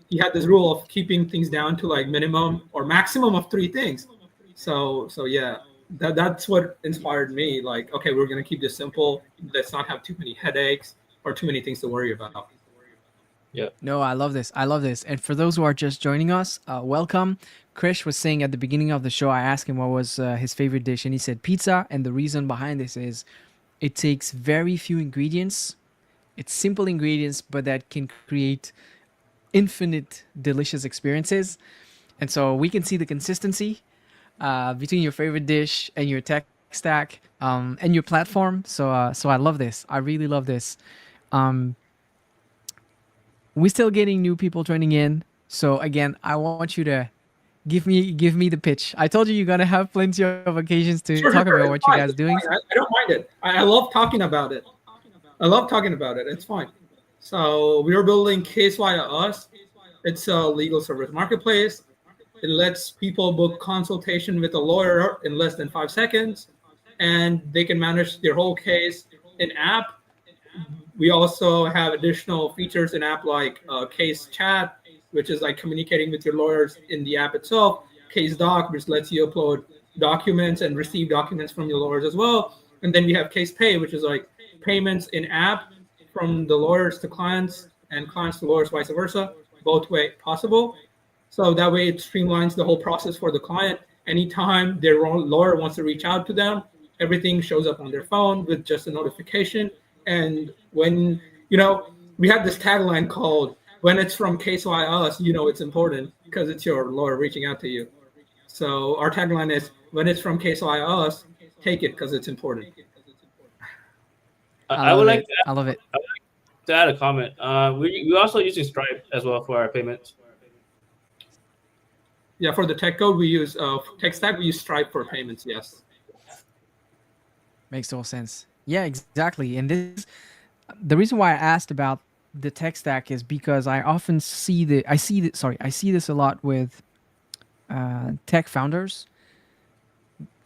C: He had this rule of keeping things down to like minimum or maximum of 3 things. So yeah, that's what inspired me. Like, okay, we're gonna keep this simple. Let's not have too many headaches or too many things to worry about.
B: Yeah.
A: No, I love this. I love this. And for those who are just joining us, welcome. Krish was saying at the beginning of the show, I asked him what was his favorite dish, and he said pizza. And the reason behind this is it takes very few ingredients. It's simple ingredients, but that can create infinite delicious experiences. And so we can see the consistency between your favorite dish and your tech stack and your platform. So I love this. I really love this. We're still getting new people joining in. So again, I want you to Give me the pitch. I told you you're gonna have plenty of occasions to
C: Sure,
A: talk
C: sure,
A: about
C: sure.
A: what
C: It's
A: you
C: fine.
A: guys
C: It's
A: doing.
C: fine. I don't mind it. I love talking about it. I love talking about it. It's fine. So we are building Case via Us. It's a legal service marketplace. It lets people book consultation with a lawyer in less than 5 seconds, and they can manage their whole case in app. We also have additional features in app like case chat, which is like communicating with your lawyers in the app itself. Case doc, which lets you upload documents and receive documents from your lawyers as well. And then we have case pay, which is like payments in app from the lawyers to clients and clients to lawyers, vice versa, both way possible. So that way it streamlines the whole process for the client. Anytime their lawyer wants to reach out to them, everything shows up on their phone with just a notification. And when, we have this tagline called, when it's from Case by Us, it's important because it's your lawyer reaching out to you. So our tagline is, when it's from Case by Us, take it because it's important.
A: I
B: I would
A: love
B: like
A: it. I love it.
B: to add a comment. We also using Stripe as well for our payments.
C: Yeah, for the tech code, we use tech stack, we use Stripe for payments, yes.
A: Makes total sense. Yeah, exactly. And the reason why I asked about the tech stack is because I often I see this a lot with tech founders.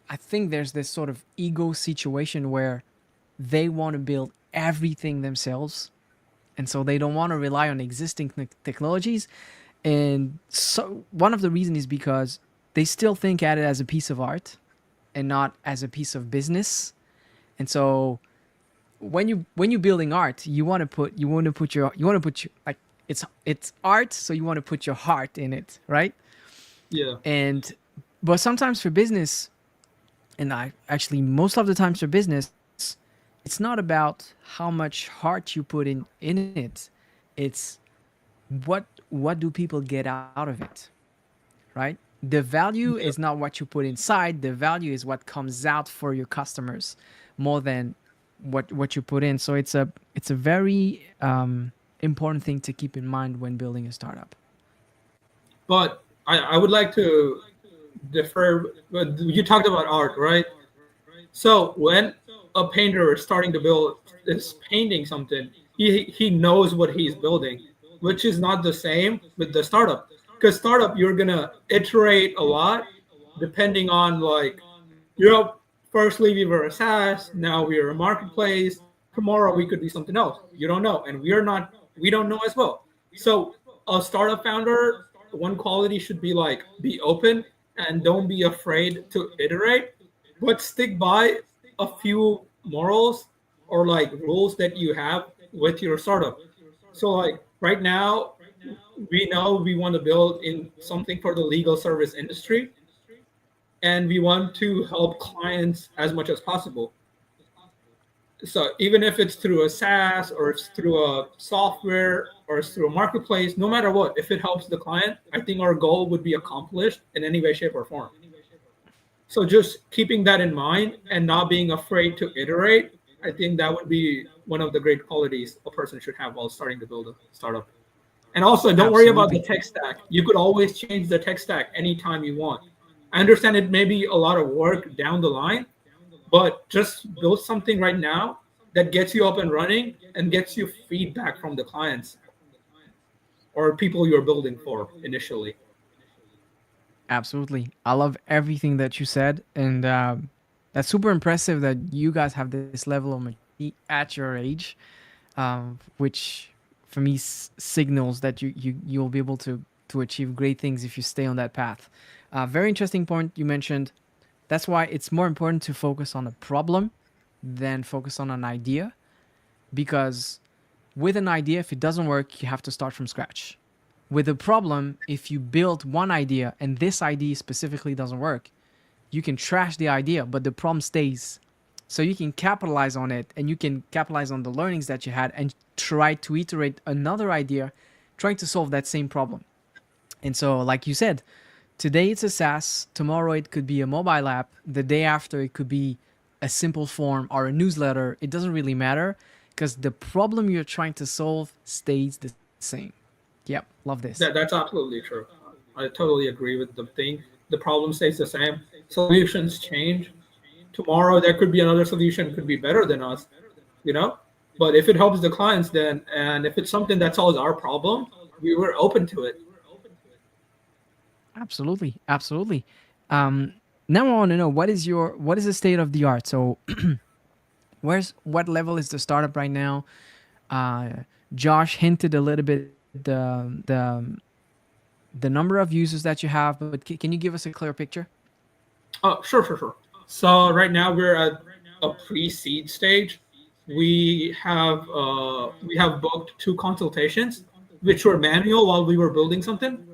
A: I think there's this sort of ego situation where they want to build everything themselves, and so they don't want to rely on existing technologies. And so one of the reasons is because they still think at it as a piece of art and not as a piece of business. And so when you're building art, like it's art, so you want to put your heart in it, right?
C: Yeah.
A: And but sometimes for business, and I actually most of the times for business, it's not about how much heart you put in it. It's what do people get out of it, right? The value is not what you put inside. The value is what comes out for your customers, more than what you put in. So it's a very important thing to keep in mind when building a startup.
C: But I would like to differ. But you talked about art, right? So when a painter is starting to build is painting something, he knows what he's building, which is not the same with the startup. Because startup, you're gonna iterate a lot, depending on like, you know, firstly we were a SaaS, now we are a marketplace. Tomorrow we could be something else. You don't know, and we don't know as well. So a startup founder, one quality should be like be open and don't be afraid to iterate, but stick by a few morals or like rules that you have with your startup. So like right now, we know we want to build in something for the legal service industry, and we want to help clients as much as possible. So even if it's through a SaaS or it's through a software or it's through a marketplace, no matter what, if it helps the client, I think our goal would be accomplished in any way, shape, or form. So just keeping that in mind and not being afraid to iterate, I think that would be one of the great qualities a person should have while starting to build a startup. And also, don't worry about the
A: Absolutely.
C: tech stack. You could always change the tech stack anytime you want. I understand it may be a lot of work down the line, but just build something right now that gets you up and running and gets you feedback from the clients or people you're building for initially.
A: Absolutely. I love everything that you said, and that's super impressive that you guys have this level of maturity at your age, which for me signals that you'll be able to achieve great things if you stay on that path. Very interesting point you mentioned. That's why it's more important to focus on a problem than focus on an idea, because with an idea, if it doesn't work, you have to start from scratch. With a problem, if you build one idea and this idea specifically doesn't work, you can trash the idea, but the problem stays. So you can capitalize on it, and you can capitalize on the learnings that you had and try to iterate another idea trying to solve that same problem. And so, like you said, today it's a SaaS, tomorrow it could be a mobile app, the day after it could be a simple form or a newsletter. It doesn't really matter because the problem you're trying to solve stays the same. Yep, love this.
C: That's absolutely true. I totally agree with the thing. The problem stays the same. Solutions change. Tomorrow there could be another solution could be better than us, you know. But if it helps the clients, then and if it's something that solves our problem, we were open to it.
A: Absolutely, absolutely. Um, Now I want to know what is the state of the art. So what level is the startup right now? Uh, Josh hinted a little bit the number of users that you have, but can you give us a clear picture?
C: Oh, sure. So right now we're at a pre-seed stage. We have booked two consultations, which were manual while we were building something.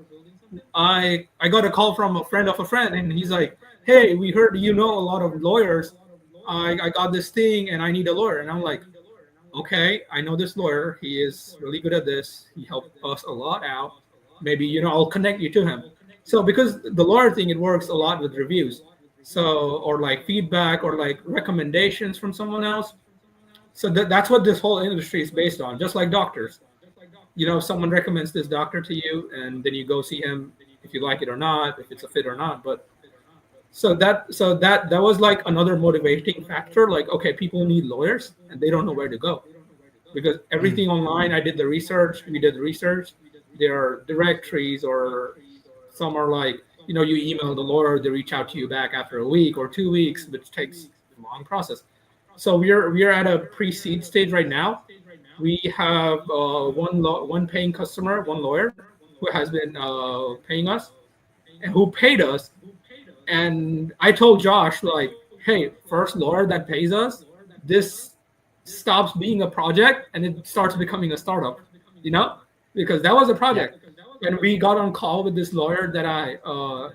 C: I got a call from a friend of a friend, and he's like, "Hey, we heard you know a lot of lawyers. I got this thing, and I need a lawyer." And I'm like, "Okay, I know this lawyer. He is really good at this. He helped us a lot out. Maybe I'll connect you to him." So because the lawyer thing, it works a lot with reviews, so or like feedback or like recommendations from someone else. So that's what this whole industry is based on. Just like doctors, someone recommends this doctor to you, and then you go see him if you like it or not, if it's a fit or not. But so that was like another motivating factor. Like, okay, people need lawyers, and they don't know where to go because
A: Mm.
C: everything online. I did the research. We did the research. There are directories, or some are like, you email the lawyer, they reach out to you back after a week or 2 weeks, which takes a long process. So we're at a pre-seed stage right now. We have one paying customer, one lawyer who has been paying us and who paid us. And I told Josh, like, hey, first lawyer that pays us, this stops being a project and it starts becoming a startup, you know, because that was a
A: Yeah.
C: project. And we got on call with this lawyer that I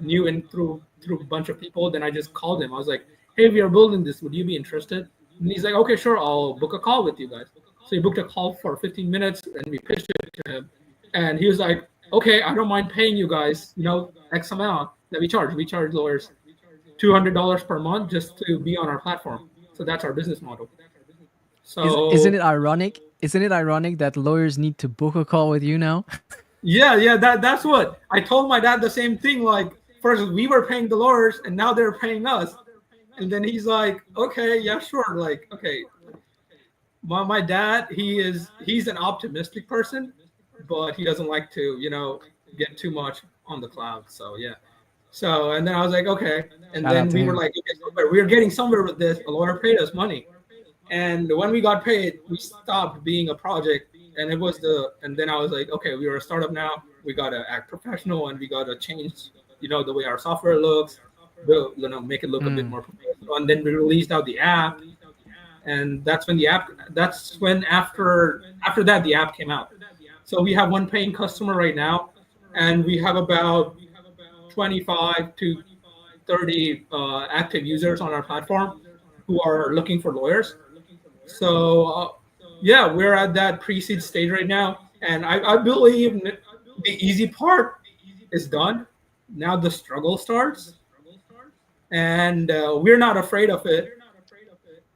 C: knew and through a bunch of people. Then I just called him. I was like, hey, we are building this. Would you be interested? And he's like, okay, sure, I'll book a call with you guys. So he booked a call for 15 minutes and we pitched it to him. And he was like, okay, I don't mind paying you guys, X amount that we charge. We charge lawyers $200 per month just to be on our platform. So that's our business model.
A: Isn't
C: So
A: it ironic? Isn't it ironic that lawyers need to book a call with you now?
C: yeah, that's what I told my dad the same thing. Like, first we were paying the lawyers and now they're paying us. And then he's like, okay, yeah, sure. Like, okay. My dad, he's an optimistic person, but he doesn't like to, get too much on the cloud. So yeah. So and then I was like, okay. And
A: Shout out
C: then
A: to
C: we were
A: him.
C: like, okay, we are getting somewhere with this. A lawyer paid us money. And when we got paid, we stopped being a project. And and then I was like, okay, we are a startup now. We gotta act professional and we gotta change, the way our software looks, make it look a bit
A: Mm.
C: more professional. And then we released out the app, and that's when after that the app came out. So we have one paying customer right now, and we have about 25 to 30 active users on our platform who are looking for lawyers. So yeah, we're at that pre-seed stage right now, and I believe the easy part is done. Now the struggle starts, and we're not afraid of it.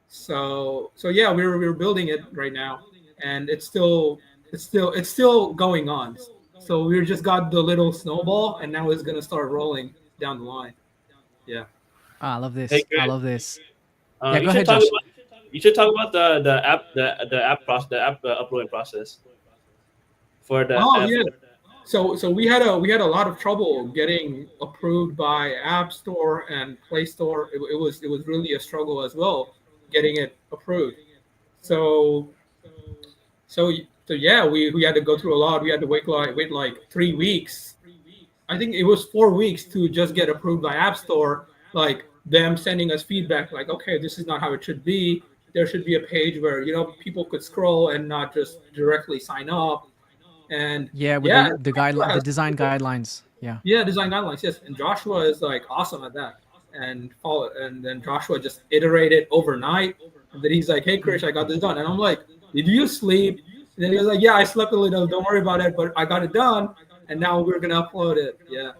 C: So yeah, we're building it right now, and it's still going on. So we just got the little snowball, and now it's gonna start rolling down the line. Yeah.
A: Ah, I love
B: Hey,
A: this. I
B: Chris,
A: love this. Yeah,
B: you
A: go
B: should
A: ahead,
B: talk
A: Josh.
B: about the app uploading process for the
C: Oh
B: app.
C: yeah. So we had a lot of trouble getting approved by App Store and Play Store. It was really a struggle as well getting it approved. So so yeah, we had to go through a lot. We had to wait like 3 weeks. I think it was 4 weeks to just get approved by App Store. Like them sending us feedback, like, okay, this is not how it should be. There should be a page where people could scroll and not just directly sign up. And
A: Yeah, with
C: yeah,
A: the
C: Joshua
A: guideline, the
C: has
A: design guidelines. Yeah.
C: yeah, design guidelines, yes. And Joshua is like awesome at that. And follow, and then Joshua just iterated overnight. And then he's like, hey Krish, I got this done. And I'm like, did you sleep? And then he was like, yeah, I slept a little, don't worry about it, but I got it done. And now we're gonna upload it. Yeah.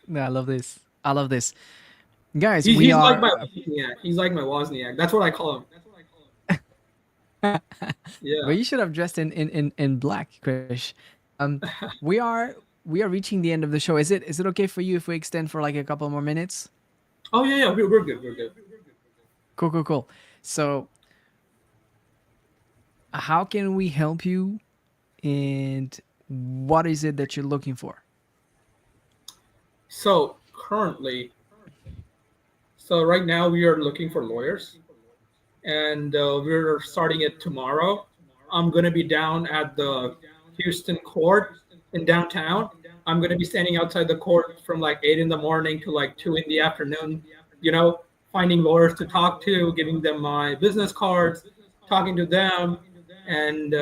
A: No, I love this. I love this, guys.
C: He's
A: We
C: he's like
A: are.
C: my Wozniak. He's like my Wozniak. That's what I call him.
A: But
C: Yeah.
A: you should have dressed in black, Krish. We are reaching the end of the show. Is it okay for you if we extend for like a couple more minutes?
C: Oh yeah, yeah, we're good. We're good.
A: Cool, cool, cool. So, how can we help you, and what is it that you're looking for?
C: So currently, so right now we are looking for lawyers, and we're starting it tomorrow. I'm going to be down at the Houston court in downtown. I'm going to be standing outside the court from like 8 in the morning to like 2 in the afternoon. You know, finding lawyers to talk to, giving them my business cards, talking to them, and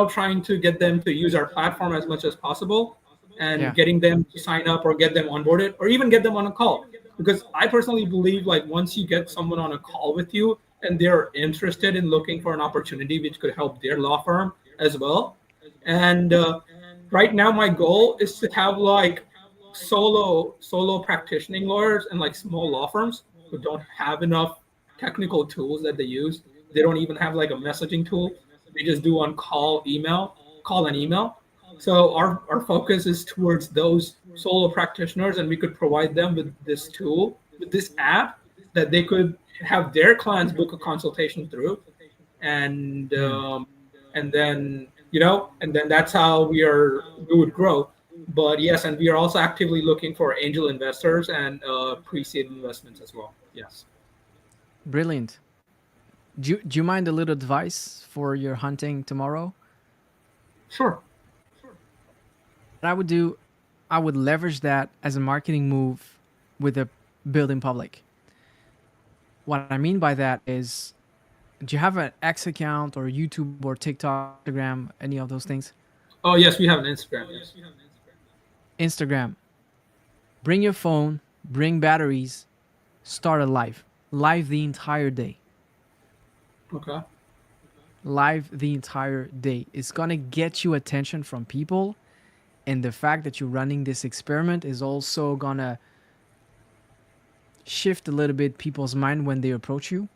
C: trying to get them to use our platform as much as possible, and
A: Yeah.
C: getting them to sign up or get them onboarded or even get them on a call. Because I personally believe like once you get someone on a call with you and they're interested in looking for an opportunity which could help their law firm as well. And right now, my goal is to have like solo practicing lawyers and like small law firms who don't have enough technical tools that they use. They don't even have like a messaging tool. They just do on call and email. So our focus is towards those solo practitioners, and we could provide them with this tool, with this app that they could have their clients book a consultation through, and
A: Hmm.
C: and then that's how we would grow. But yes, and we are also actively looking for angel investors and pre-seed investments as well. Yes,
A: Brilliant. Do you mind a little advice for your hunting tomorrow?
C: sure.
A: What I would do, I would leverage that as a marketing move with the building public. What I mean by that is, do you have an X account or YouTube or TikTok, Instagram, any of those things?
C: Oh yes, we have an Instagram. Yes.
A: Instagram. Bring your phone, bring batteries, start a live. Live the entire day.
C: Okay.
A: Live the entire day. It's gonna get you attention from people, and the fact that you're running this experiment is also gonna shift a little bit people's mind when they approach you,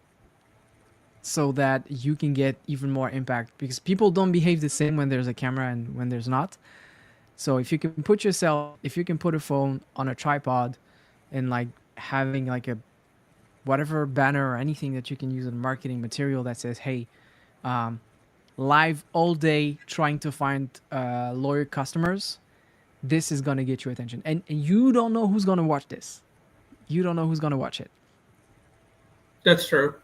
A: so that you can get even more impact, because people don't behave the same when there's a camera and when there's not. So if you can put a phone on a tripod and like having like a whatever banner or anything that you can use in marketing material that says, hey, um, live all day trying to find lawyer customers, this is going to get your attention. And you don't know who's going to watch this. You don't know who's going to watch it.
C: That's true.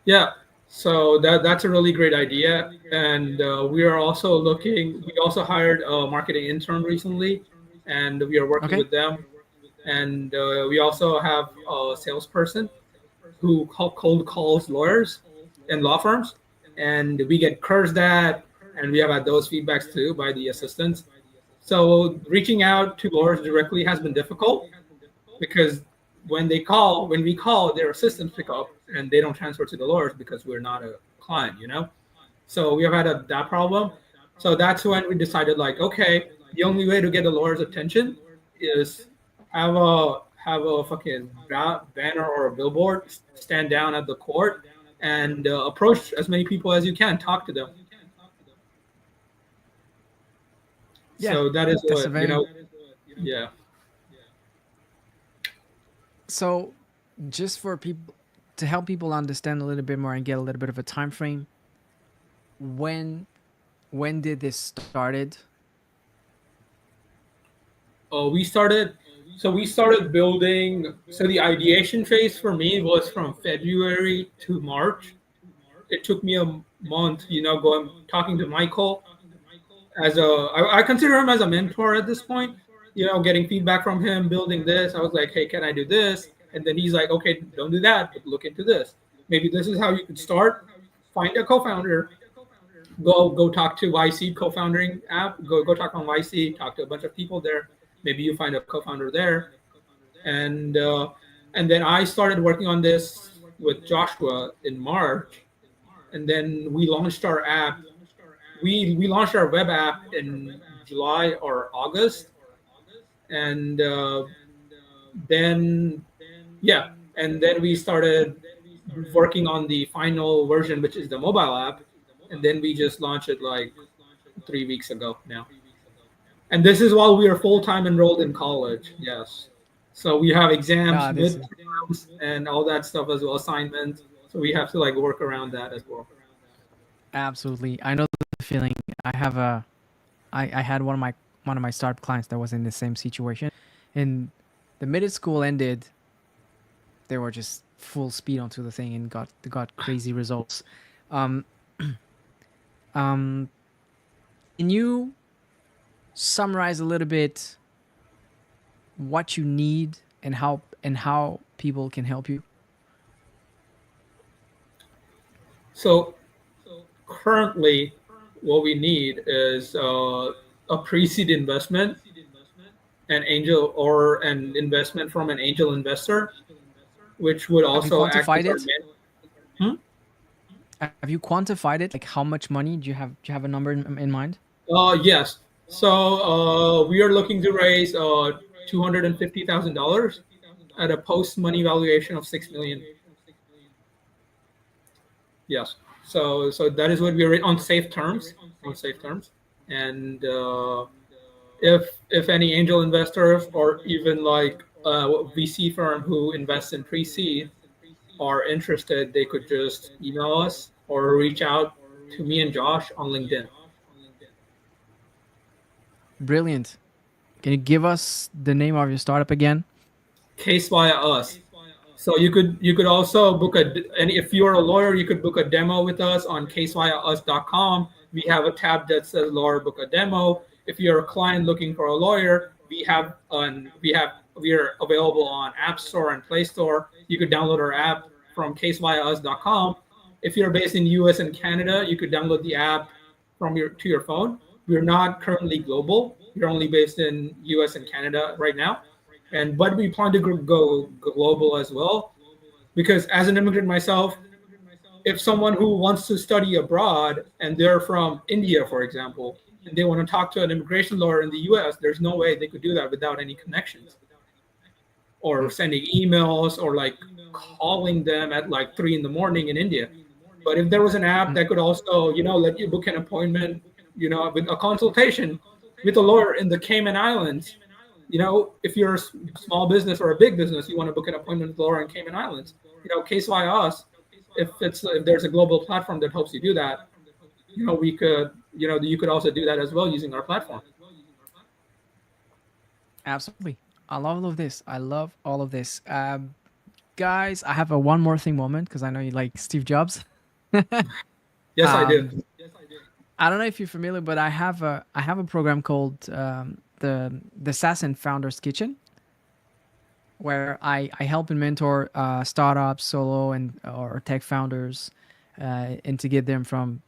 C: Yeah. So that's a really great idea, and we are also looking. We also hired a marketing intern recently, and we are working
A: Okay.
C: with them. And we also have a salesperson who cold calls lawyers and law firms, and we get cursed at, and we have had those feedbacks too by the assistants. So reaching out to lawyers directly has been difficult because when we call, their assistants pick up and they don't transfer to the lawyers because we're not a client. So we have had that problem. So that's when we decided, like, okay, the only way to get the lawyer's attention is have a fucking banner or a billboard, stand down at the court, and approach as many people as you can, talk to them.
A: Yeah,
C: So that is
A: that's a
C: what
A: very
C: yeah.
A: so just for people, to help people understand a little bit more and get a little bit of a time frame. When when did this started?
C: We started. So we started building. So the ideation phase for me was from February to March. It took me a month, going talking to Michael I consider him as a mentor at this point. Getting feedback from him, building this. I was like, hey, can I do this? And then he's like, okay, don't do that, but look into this. Maybe this is how you could start. Find a co-founder. Go talk to YC co-founding app. Go talk on YC. Talk to a bunch of people there. Maybe you find a co-founder there. And then I started working on this with Joshua in March, and then we launched our app. We launched our web app in July or August, and then yeah, and then we started working on the final version, which is the mobile app, and then we just launched it like 3 weeks ago now. And this is while we are full time enrolled in college. Yes. So we have exams,
A: Yeah, this is
C: midterms, and all that stuff as well, assignments. So we have to like work around that as well.
A: absolutely. I know the feeling. I have a I had one of my startup clients that was in the same situation. And the minute school ended, they were just full speed onto the thing and got crazy results. Um, um, can you summarize a little bit what you need and how people can help you?
C: So currently, what we need is a pre-seed investment, an angel or an investment from an angel investor, which would
A: Have you
C: also act as
A: quantified
C: our
A: it?
C: man. Hmm?
A: Have you quantified it? Like how much money do you have a number in mind?
C: Yes. So we are looking to raise $250,000 at a post money valuation of 6 million. Yes. So that is what we are on safe terms. On safe terms. And if any angel investors or even like VC firm who invests in pre-seed are interested, they could just email us or reach out to me and Josh on LinkedIn.
A: Brilliant. Can you give us the name of your startup again?
C: Case via us. So you could also book and if you're a lawyer, you could book a demo with us on caseviaus.com. We have a tab that says lawyer book a demo. If you're a client looking for a lawyer, we are available on App Store and Play Store. You could download our app from caseviaus.com. If you're based in US and Canada, you could download the app from your phone. We're not currently global. We're only based in US and Canada right now, and but we plan to go global as well, because as an immigrant myself, if someone who wants to study abroad and they're from India, for example, and they want to talk to an immigration lawyer in the US, there's no way they could do that without any connections or sending emails or like calling them at like 3 in the morning in India. But if there was an app that could also, let you book an appointment, with a consultation with a lawyer in the Cayman Islands, if you're a small business or a big business, you want to book an appointment with a lawyer in Cayman Islands, case by us, if there's a global platform that helps you do that, we could, you could also do that as well using our platform.
A: Absolutely. I love all of this. I love all of this. Guys, I have a one more thing moment because I know you like Steve Jobs.
C: Yes, I do.
A: um, I don't know if you're familiar, but I have a program called the SaaS and Founders Kitchen, where I help and mentor startups, solo and or tech founders, and to get them from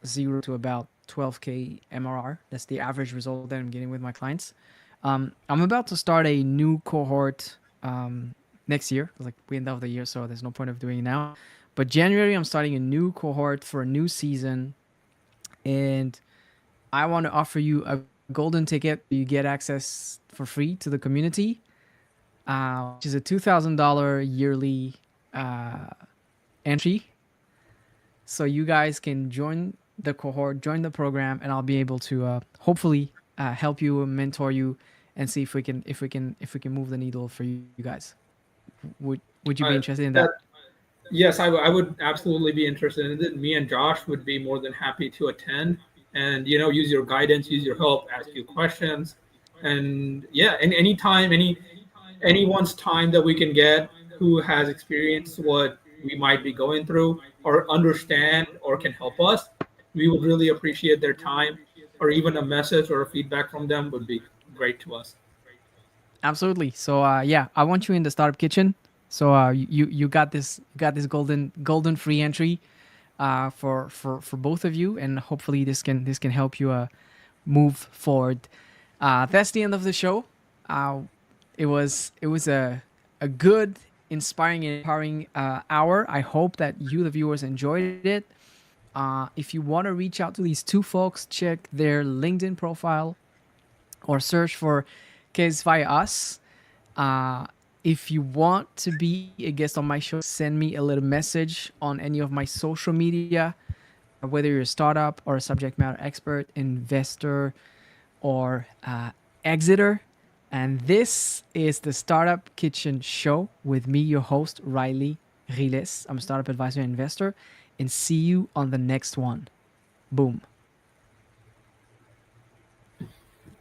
A: zero to about 12K MRR. That's the average result that I'm getting with my clients. I'm about to start a new cohort next year, like we end of the year, so there's no point of doing it now. But January, I'm starting a new cohort for a new season, and I want to offer you a golden ticket. You get access for free to the community, which is a $2,000 yearly uh, entry. So you guys can join the cohort, join the program, and I'll be able to hopefully help you, mentor you, and see if we can move the needle for you guys. Would you be interested in
C: That
A: that?
C: Yes, I would absolutely be interested in it. Me and Josh would be more than happy to attend and use your guidance, use your help, ask you questions, and yeah, anytime, anyone's time that we can get who has experienced what we might be going through or understand or can help us, we would really appreciate their time, or even a message or a feedback from them would be great to us.
A: Absolutely. So yeah, I want you in the startup kitchen. So you got this golden free entry for both of you, and hopefully this can help you move forward. That's the end of the show. Uh, it was a good, inspiring, and empowering hour. I hope that you, the viewers, enjoyed it. If you want to reach out to these two folks, check their LinkedIn profile or search for Case via Us. Uh, if you want to be a guest on my show, send me a little message on any of my social media. whether you're a startup or a subject matter expert, investor, or exiter. And this is the Startup Kitchen Show with me, your host, Riley Riles. I'm a startup advisor and investor. And see you on the next one. Boom.